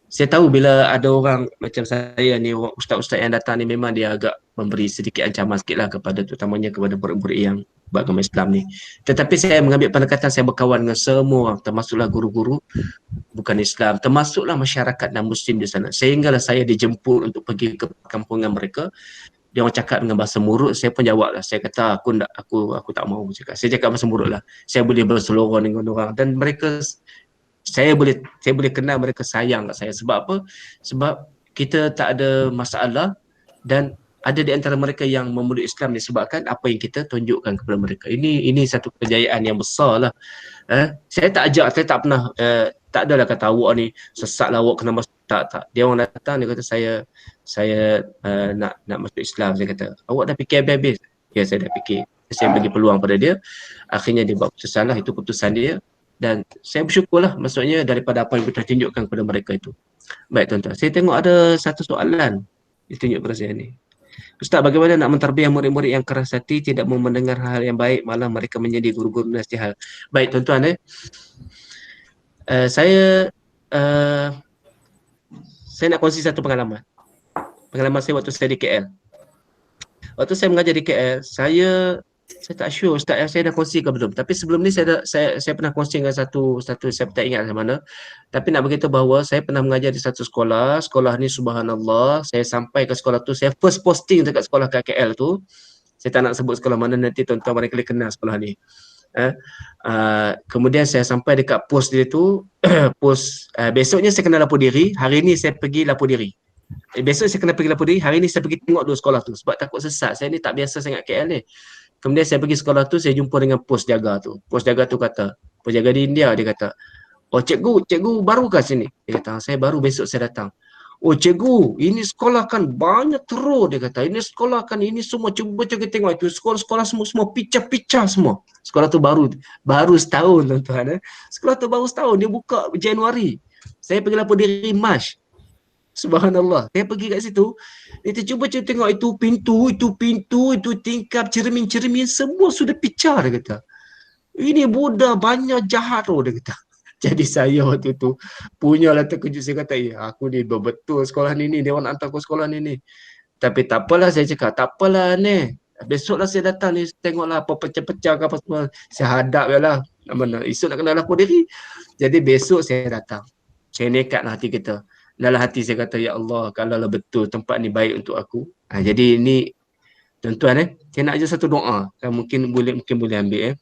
saya tahu bila ada orang macam saya ni, ustaz-ustaz yang datang ni, memang dia agak memberi sedikit ancaman sikit lah kepada, terutamanya kepada murid-murid yang beragama Islam ni. Tetapi saya mengambil pendekatan, saya berkawan dengan semua orang, termasuklah guru-guru bukan Islam, termasuklah masyarakat dan Muslim di sana. Sehinggalah saya dijemput untuk pergi ke kampungan mereka. Dia orang cakap dengan bahasa Murut, saya pun jawab lah. Saya kata aku tak mahu cakap. Saya cakap bahasa Murut lah. Saya boleh berseloroh dengan orang dan mereka, saya boleh kenal mereka sayang kat saya. Sebab apa? Sebab kita tak ada masalah dan ada di antara mereka yang memeluk Islam disebabkan apa yang kita tunjukkan kepada mereka. Ini satu kejayaan yang besar lah. Saya tak pernah, tak adalah kata awak ni sesat lah, awak kena masuk. Tak. Dia orang datang, dia kata saya nak masuk Islam. Saya kata, awak dah fikir habis-habis? Ya, saya dah fikir. Saya bagi peluang pada dia. Akhirnya dia buat keputusan lah, itu keputusan dia. Dan saya bersyukurlah, maksudnya daripada apa yang kita tunjukkan kepada mereka itu. Baik tuan-tuan, saya tengok ada satu soalan ditunjuk kepada saya ni. Ustaz, bagaimana nak mentarbiah murid-murid yang keras hati, tidak mau mendengar hal yang baik, malah mereka menjadi guru-guru nasihat? Baik tuan-tuan, saya nak kongsi satu pengalaman. Pengalaman saya waktu saya di KL. Waktu saya mengajar di KL, saya tak sure Ustaz, saya dah kongsi ke belum. Tapi sebelum ni saya pernah kongsi dengan satu saya tak ingat mana. Tapi nak beritahu bahawa saya pernah mengajar di satu sekolah. Sekolah ni subhanallah, saya sampai ke sekolah tu, saya first posting dekat sekolah KL tu. Saya tak nak sebut sekolah mana, nanti tuan-tuan barangkali kenal sekolah ni. Kemudian saya sampai dekat pos dia tu, besoknya saya kena lapor diri, hari ni saya pergi lapor diri. Besok saya kena pergi lapor diri, hari ni saya pergi tengok dulu sekolah tu sebab takut sesat. Saya ni tak biasa sangat KL ni. Kemudian saya pergi sekolah tu, saya jumpa dengan pos jaga tu. Pos jaga tu kata, pos jaga di India, dia kata, oh cikgu baru ke sini? Dia kata, saya baru, besok saya datang. Oh cikgu, ini sekolah kan banyak teruk, dia kata. Ini sekolah kan, ini semua, cuba kita tengok itu, sekolah semua picah-picah semua. Sekolah tu baru setahun tuan-tuan. Sekolah tu baru setahun, dia buka Januari. Saya pergi lapor diri Mac. Subhanallah. Saya pergi kat situ, dia cuba tengok itu pintu, itu tingkap, cermin, semua sudah picah, dia kata. Ini budak banyak jahat dia kata. Jadi saya waktu tu punyalah terkejut, saya kata, aku ni betul sekolah ni, dia orang hantar aku sekolah ni. Tapi tak apalah, saya cakap, tak apalah ni. Besoklah saya datang ni, tengoklah apa pecah-pecah ke apa semua. Saya hadap je lah. Esok nak kena lapor diri. Jadi besok saya datang. Saya nekatlah hati kita. Dalam hati saya kata, ya Allah, kalaulah betul tempat ni baik untuk aku. Jadi ini tuan-tuan, saya nak aja satu doa. Mungkin boleh ambil.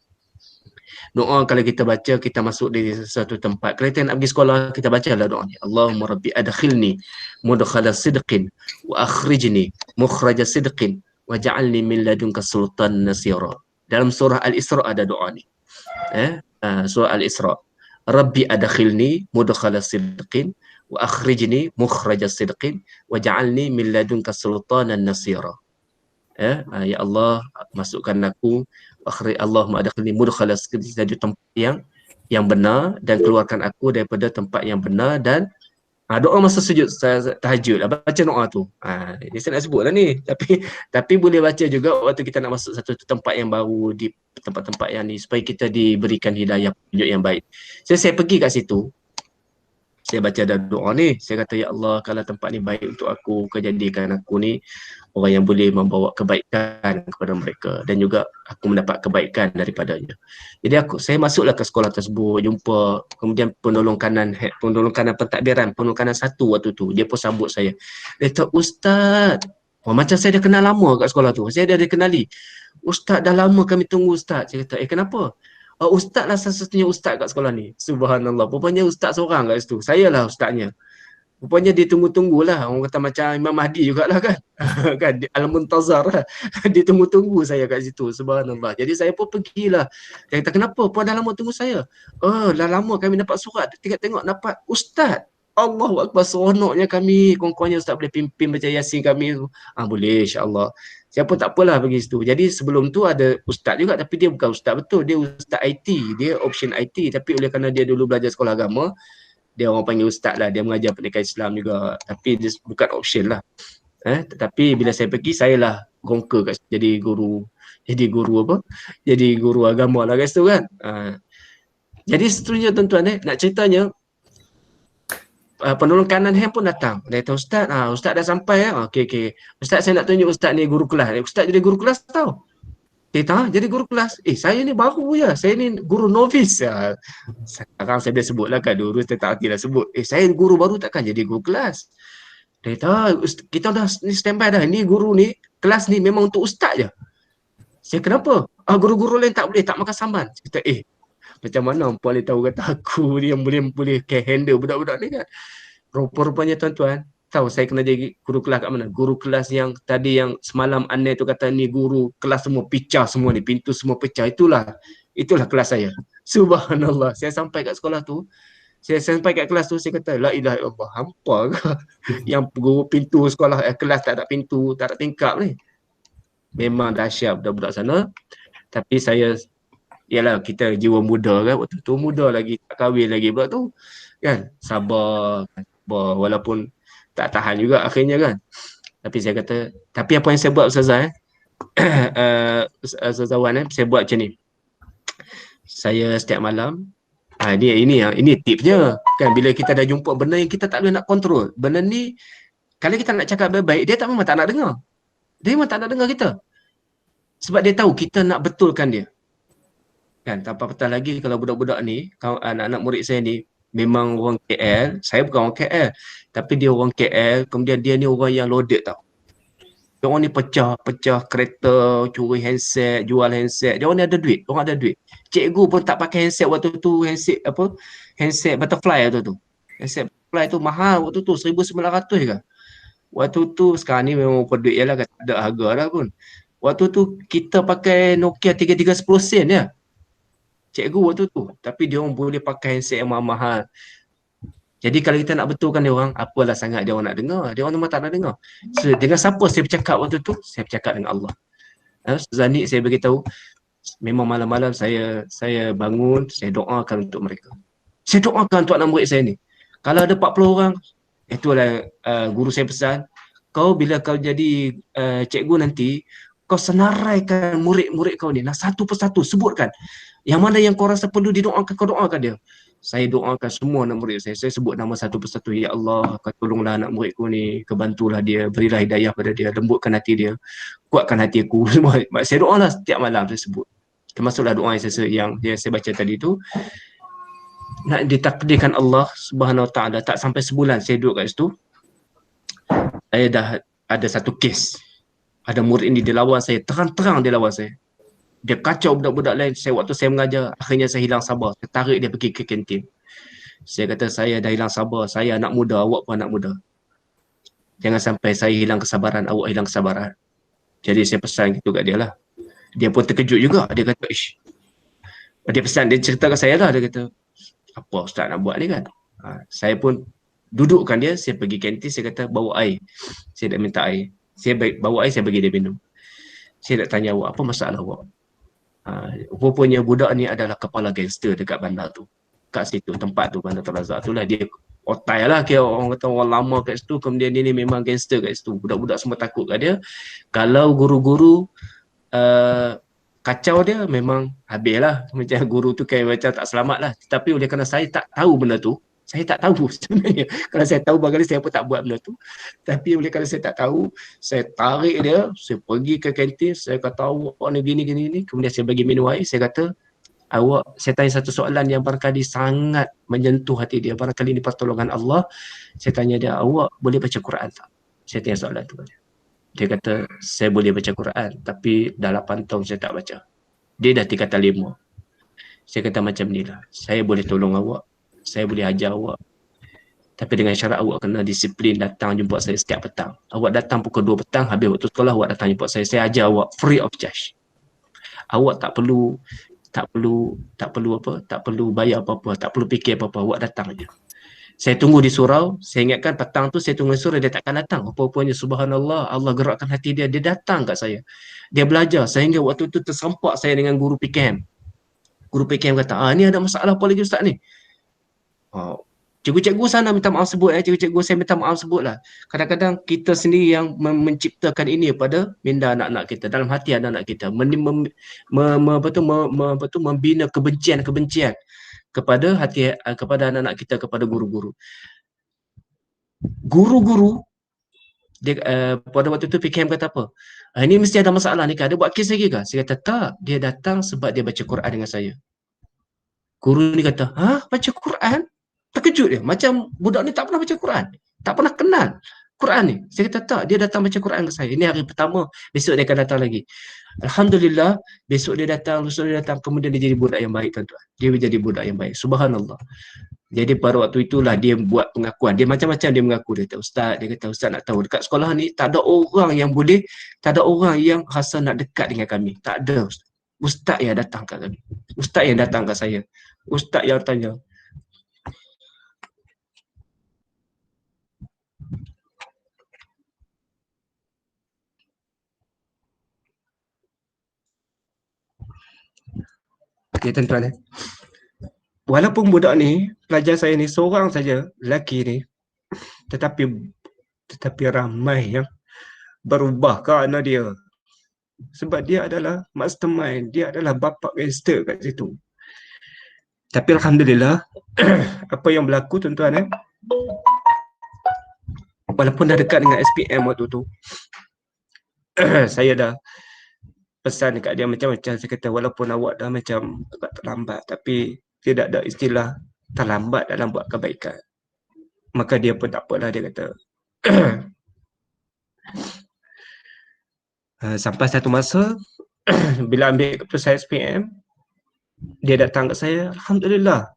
Doa kalau kita baca, kita masuk di sesuatu tempat. Kalau kita nak pergi sekolah, kita bacalah doa ni. Allahumma rabbi adkhilni mudkhala sidqin wa akhrijni mukhraja sidqin waj'alni min ladunka sultan nasira. Dalam surah Al-Isra ada doa ni. Surah Al-Isra. Rabbi adkhilni mudkhala sidqin wa akhrijni mukhraja sidqin waj'alni min ladunka sultanan nasira. Ya Allah, masukkan aku, Allahumma adkhilni mudkhala sidqin, di tempat yang benar, dan keluarkan aku daripada tempat yang benar. Dan doa masa sujud tahajud lah, baca doa tu. Ini saya nak sebut lah ni, tapi boleh baca juga waktu kita nak masuk satu tempat yang baru, di tempat-tempat yang ni, supaya kita diberikan hidayah petunjuk yang baik. Saya pergi kat situ, saya baca ada doa ni, saya kata, ya Allah, kalau tempat ni baik untuk aku, kau jadikan aku ni orang yang boleh membawa kebaikan kepada mereka, dan juga aku mendapat kebaikan daripadanya. Jadi saya masuklah ke sekolah tersebut, jumpa kemudian penolong kanan pentadbiran, penolong kanan 1 waktu tu, dia pun sambut saya. Dia kata, Ustaz, macam saya dah kenal lama kat sekolah tu, saya dah dikenali. Ustaz, dah lama kami tunggu Ustaz. Saya kata, kenapa? Ustaz lah satu-satunya ustaz kat sekolah ni. Subhanallah, rupanya ustaz seorang kat situ. Saya lah ustaznya. Rupanya dia tunggu-tunggulah. Orang kata macam Imam Mahdi jugalah kan. Kan, Al-Muntazar lah. Dia tunggu-tunggu saya kat situ. Subhanallah. Jadi saya pun pergilah. Dia kata, kenapa? Puan dah lama tunggu saya? Dah lama kami dapat surat. Tengok dapat ustaz. Allahu Akbar, seronoknya kami. Kurang-kurangnya ustaz boleh pimpin baca Yasin kami. Boleh, insyaAllah. Saya pun tak apalah pergi situ. Jadi sebelum tu ada ustaz juga, tapi dia bukan ustaz betul. Dia ustaz IT. Dia option IT. Tapi oleh kerana dia dulu belajar sekolah agama, dia orang panggil ustaz lah. Dia mengajar pendidikan Islam juga. Tapi dia bukan option lah. Tetapi bila saya pergi, saya lah gongker kat situ. Jadi guru agama lah kat situ kan. Jadi seterusnya tuan-tuan, nak ceritanya, penolong kanan hand pun datang. Dia kata, Ustaz, Ustaz dah sampai. Okey. Ustaz, saya nak tunjuk Ustaz ni guru kelas. Ustaz jadi guru kelas tau. Dia kata, jadi guru kelas. Saya ni baru je. Saya ni guru novice. Sekarang saya dah sebut lah kan. Dulu saya tak hati lah sebut. Saya guru baru takkan jadi guru kelas. Dia kata, kita dah standby dah. Ni guru ni, kelas ni memang untuk Ustaz je. Saya, kenapa? Guru-guru lain tak boleh, tak makan samban. Saya kata, macam mana puan boleh tahu kata aku ni yang boleh handle budak-budak ni kan. Rupa-rupanya tuan-tuan, tahu saya kena jadi guru kelas kat mana? Guru kelas yang tadi yang semalam Anil tu kata ni guru kelas semua pecah semua ni, pintu semua pecah. Itulah kelas saya. Subhanallah. Saya sampai kat sekolah tu, saya sampai kat kelas tu, saya kata, la ilaha illallah, hampa ke yang guru pintu sekolah, kelas tak ada pintu, tak ada tingkap ni. Memang dahsyat budak-budak sana. Tapi saya, yalah, kita jiwa muda kan, waktu tu muda lagi, tak kahwin lagi pula tu kan, sabar walaupun tak tahan juga akhirnya kan. Tapi saya kata, tapi apa yang saya buat Ustazah Ustazah Wan, saya buat macam ni. Saya setiap malam, ini tipsnya kan, bila kita dah jumpa benda yang kita tak boleh nak kontrol, benda ni kalau kita nak cakap baik-baik, dia memang tak nak dengar. Dia memang tak nak dengar kita, sebab dia tahu kita nak betulkan dia kan. Tak apa-apa lagi kalau budak-budak ni, anak-anak murid saya ni memang orang KL, saya bukan orang KL, tapi dia orang KL, kemudian dia ni orang yang loaded tau. Dia orang ni pecah kereta, curi handset, jual handset. Dia orang ni ada duit, Cikgu pun tak pakai handset waktu tu, handset butterfly waktu tu. Handset butterfly tu mahal waktu tu, 1,900 ke. Waktu tu, sekarang ni memang per duit je lah, tak ada harga dah pun. Waktu tu kita pakai Nokia 3310 sen je. Cikgu waktu tu. Tapi dia orang boleh pakai handset yang mahal-mahal. Jadi kalau kita nak betulkan dia orang, apalah sangat dia orang nak dengar. Dia orang memang tak nak dengar. So, dengan siapa saya bercakap waktu tu? Saya bercakap dengan Allah. Zani saya beritahu, memang malam-malam saya bangun, saya doakan untuk mereka. Saya doakan untuk anak murid saya ni. Kalau ada 40 orang, itulah guru saya pesan, kau bila kau jadi cikgu nanti, kau senaraikan murid-murid kau ni. Satu persatu sebutkan. Yang mana yang kau rasa perlu didoakan, kau doakan dia. Saya doakan semua anak murid saya. Saya sebut nama satu persatu. Ya Allah, kau tolonglah anak muridku ni. Kau bantulah dia. Berilah hidayah pada dia. Lembutkan hati dia. Kuatkan hati aku. Semua. Saya doalah setiap malam saya sebut. Termasuklah doa yang saya baca tadi tu. Nak ditakdirkan Allah Subhanahu Wa Taala, tak sampai sebulan saya duduk kat situ, saya dah ada satu kes. Ada murid ni dia lawan saya. Terang-terang dia lawan saya. Dia kacau budak-budak lain. Waktu saya mengajar, akhirnya saya hilang sabar. Saya tarik dia pergi ke kantin. Saya kata, saya dah hilang sabar. Saya anak muda, awak pun anak muda. Jangan sampai saya hilang kesabaran, awak hilang kesabaran. Jadi saya pesan gitu kat dia lah. Dia pun terkejut juga. Dia kata, ish. Dia pesan, dia cerita kat saya lah. Dia kata, apa ustaz nak buat ni kan? Saya pun dudukkan dia, saya pergi kantin, saya kata, bawa air. Saya nak minta air. Saya bawa air, saya bagi dia minum. Saya nak tanya awak, apa masalah awak? Rupanya budak ni adalah kepala gangster dekat bandar tu. Kat situ, tempat tu, Bandar Tun Razak tu lah. Dia otai lah, kira orang kata orang lama kat situ, kemudian dia ni memang gangster kat situ. Budak-budak semua takut kat dia. Kalau guru-guru kacau dia, memang habis lah. Macam guru tu kayak macam tak selamat lah. Tapi oleh kerana saya tak tahu benda tu, saya tak tahu sebenarnya. Kalau saya tahu barangkali saya pun tak buat benda tu. Tapi oleh kerana saya tak tahu, saya tarik dia, saya pergi ke kantin, saya kata awak ni gini. Kemudian saya bagi minum air, saya kata, awak, saya tanya satu soalan yang barangkali sangat menyentuh hati dia. Barangkali ini pertolongan Allah. Saya tanya dia, awak boleh baca Quran tak? Saya tanya soalan tu. Dia kata, saya boleh baca Quran, tapi dah 8 tahun saya tak baca. Dia dah tingkatan 5. Saya kata macam ni lah, saya boleh tolong awak, saya boleh ajar awak. Tapi dengan syarat awak kena disiplin datang jumpa saya setiap petang. Awak datang pukul 2 petang, habis waktu sekolah awak datang jumpa saya ajar awak free of charge. Awak tak perlu bayar apa-apa, tak perlu fikir apa-apa, awak datang aja. Saya tunggu di surau, saya ingatkan petang tu saya tunggu di surau, dia takkan datang. Apa-apanya subhanallah, Allah gerakkan hati dia, dia datang kat saya. Dia belajar sehingga waktu tu tersampak saya dengan guru PKM. Guru PKM kata, ni ada masalah apa lagi ustaz ni? Cikgu-cikgu sana minta maaf sebut, cikgu-cikgu saya minta maaf sebut lah. Kadang-kadang kita sendiri yang menciptakan ini pada minda anak-anak kita, dalam hati anak-anak kita, membina kebencian kepada anak-anak kita, kepada guru-guru. Guru-guru dia pada waktu tu PKM kata apa? Ini mesti ada masalah ni kan? Dia buat kes lagi kah? Saya kata tak, dia datang sebab dia baca Quran dengan saya. Guru ni kata, baca Quran? Terkejut dia, macam budak ni tak pernah baca Quran, tak pernah kenal Quran ni. Saya kata tak, dia datang baca Quran ke saya. Ini hari pertama, besok dia akan datang lagi. Alhamdulillah, besok dia datang, lusa dia datang, kemudian dia jadi budak yang baik tuan-tuan. Dia menjadi budak yang baik, subhanallah. Jadi pada waktu itulah dia buat pengakuan. Dia macam-macam dia mengaku. Dia kata, Ustaz, nak tahu dekat sekolah ni tak ada orang yang boleh, tak ada orang yang rasa nak dekat dengan kami. Tak ada. Ustaz yang datang kat kami. Ustaz yang datang kat saya. Ustaz yang tanya, okay, tuan-tuan. Walaupun budak ni, pelajar saya ni seorang saja, lelaki ni, tetapi ramai yang berubah kerana dia. Sebab dia adalah mastermind, dia adalah bapa gangster kat situ. Tapi alhamdulillah, apa yang berlaku tuan-tuan, walaupun dah dekat dengan SPM waktu tu, saya dah pesan dekat dia macam-macam. Saya kata walaupun awak dah macam agak terlambat, tapi tidak ada istilah terlambat dalam buat kebaikan. Maka dia pun tak apalah, dia kata sampai satu masa bila ambil keputusan SPM, dia datang ke saya. Alhamdulillah,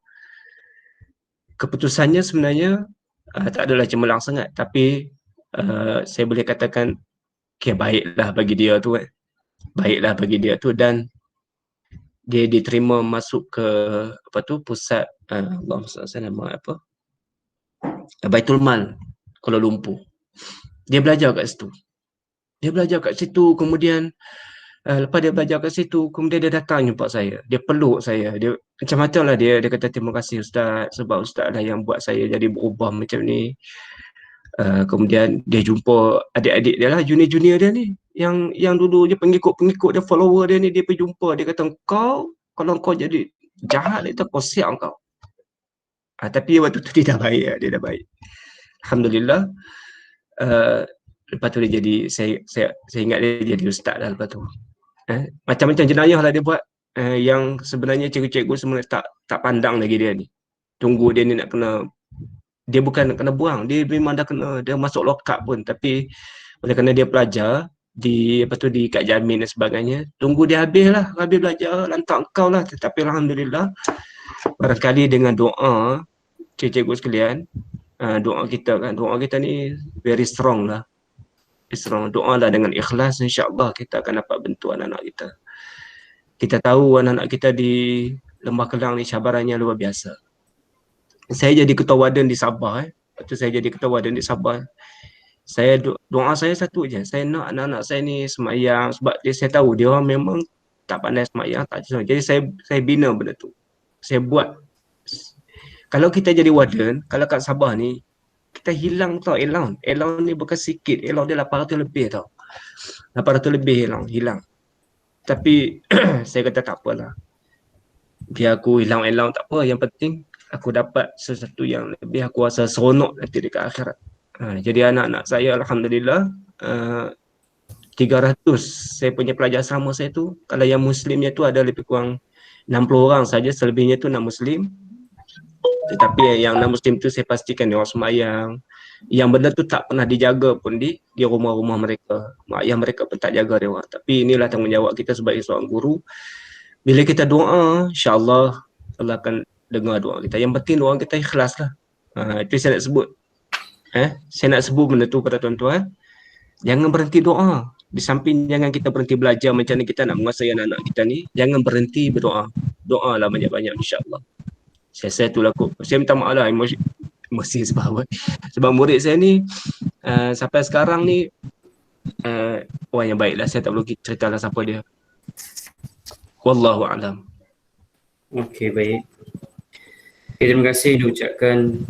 keputusannya sebenarnya tak adalah cemerlang sangat, tapi saya boleh katakan baiklah bagi dia tu, baiklah bagi dia tu, dan dia diterima masuk ke pusat Baitul Mal Kuala Lumpur. Dia belajar kat situ. Kemudian lepas dia belajar kat situ, kemudian dia datang jumpa saya. Dia peluk saya. Dia macam-macam lah, dia kata terima kasih Ustaz, sebab Ustaz lah yang buat saya jadi berubah macam ni. Kemudian dia jumpa adik-adik dia lah, junior-junior dia ni, yang dulu je pengikut dia, follower dia ni, dia pergi jumpa. Dia kata, kalau kau jadi jahat itu kau siap kau. Tapi waktu tu dia dah baik. Alhamdulillah. Lepas tu dia jadi, saya ingat dia jadi ustaz lah lepas tu. Macam-macam jenayah lah dia buat, yang sebenarnya cikgu-cikgu semua tak pandang lagi dia ni. Tunggu dia ni nak kena, dia bukan nak kena buang, dia memang dah kena, dia masuk lock up pun. Tapi oleh kerana dia pelajar, di apa tu di Kak Jamin dan sebagainya. Tunggu dia habis lah, habis belajar lantak kau lah. Tetapi alhamdulillah barangkali dengan doa cikgu sekalian, doa kita ni very strong lah. Strong. Doa lah dengan ikhlas, insya-Allah kita akan dapat bantu anak-anak kita. Kita tahu anak-anak kita di Lembah Kelang ni cabarannya luar biasa. Saya jadi ketua warden di Sabah. Waktu saya jadi ketua warden di Sabah, doa saya satu je. Saya nak anak-anak saya ni semayang sebab saya tahu dia orang memang tak pandai semayang, tak jelas. Jadi saya bina benda tu. Saya buat. Kalau kita jadi warden, kalau kat Sabah ni, kita hilang tau allowance. Allowance ni bukan sikit. Allowance dia 800 lebih tau. 800 lebih hilang. Tapi saya kata tak apalah. Biar aku hilang allowance tak apa. Yang penting aku dapat sesuatu yang lebih aku rasa seronok nanti dekat akhirat. Jadi anak-anak saya alhamdulillah 300 saya punya pelajar asrama saya tu, kalau yang muslimnya tu ada lebih kurang 60 orang saja, selebihnya tu non muslim. Tetapi yang non muslim tu saya pastikan dia orang semayang. Yang benda tu tak pernah dijaga pun di rumah-rumah mereka. Mak ayah mereka pun tak jaga dia orang. Tapi inilah tanggungjawab kita sebagai seorang guru. Bila kita doa, insya-Allah Allah akan dengar doa kita. Yang penting doa kita ikhlas lah. Itu saya nak sebut. Saya nak sebut benda tu pada tuan-tuan. Jangan berhenti doa. Di samping jangan kita berhenti belajar macam mana kita nak menguasai anak-anak kita ni, jangan berhenti berdoa. Doalah banyak-banyak insya-Allah. Saya tu lah kot. Saya minta maaf lah emosi sebab murid saya ni sampai sekarang ni orang yang baik lah. Saya tak perlu cerita lah siapa dia. Wallahu a'lam. Okey, baik. Okay, terima kasih diucapkan.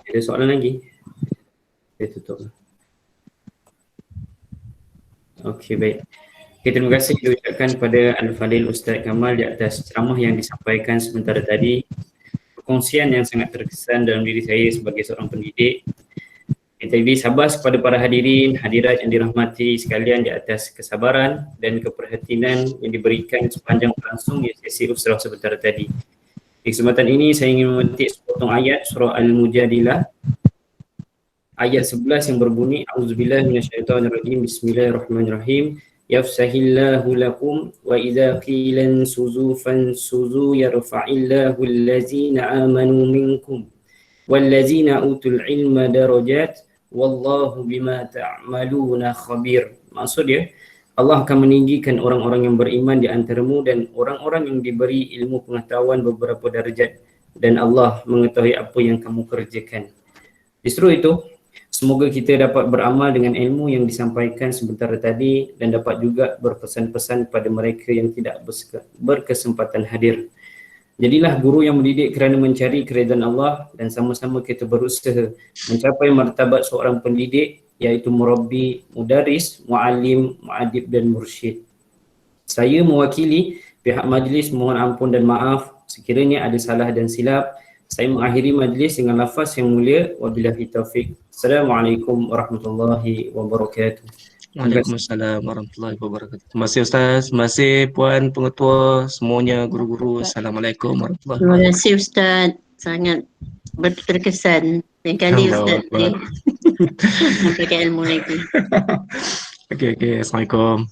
Ada soalan lagi? Saya tutup. Okey, baik. Okay, terima kasih diucapkan kepada Al-Fadil Ustaz Kamal di atas ceramah yang disampaikan sebentar tadi. Perkongsian yang sangat terkesan dalam diri saya sebagai seorang pendidik. Jadi sabar kepada para hadirin, hadirat yang dirahmati sekalian di atas kesabaran dan keperhatian yang diberikan sepanjang berlangsung sesi usrah sebentar tadi. Di kesempatan ini saya ingin memetik sepotong ayat surah Al-Mujadilah ayat 11 yang berbunyi A'udzubillahi minasyaitonirrajim, bismillahirrahmanirrahim. Yafsahillahu lakum wa idza qilan suzufan suzu yarfa'illahu allazina amanu minkum wallazina utul ilma darajat wallahu bima ta'maluna khabir. Maksud dia, Allah akan meninggikan orang-orang yang beriman di antaramu dan orang-orang yang diberi ilmu pengetahuan beberapa darjat, dan Allah mengetahui apa yang kamu kerjakan. Justru itu, semoga kita dapat beramal dengan ilmu yang disampaikan sebentar tadi dan dapat juga berpesan-pesan kepada mereka yang tidak berkesempatan hadir. Jadilah guru yang mendidik kerana mencari keridhaan Allah dan sama-sama kita berusaha mencapai martabat seorang pendidik, iaitu murabbi, mudaris, muallim, muadib dan mursyid. Saya mewakili pihak majlis mohon ampun dan maaf sekiranya ada salah dan silap. Saya mengakhiri majlis dengan lafaz yang mulia, wabillahi taufik. Assalamualaikum warahmatullahi wabarakatuh. Waalaikumsalam warahmatullahi wabarakatuh. Terima kasih Ustaz, terima kasih Puan Pengetua, semuanya guru-guru. Assalamualaikum warahmatullahi Terima wabarakatuh. kasih Ustaz. Sangat berkesan. Lain kali Ustaz boleh sampaikan ilmu lagi. Okey, Assalamualaikum.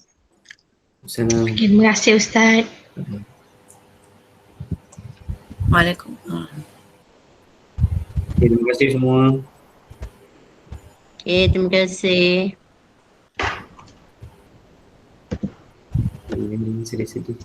Assalamualaikum. Terima kasih Ustaz. Waalaikumsalam. Terima kasih semua. Okay, terima kasih. Sedih-sedih.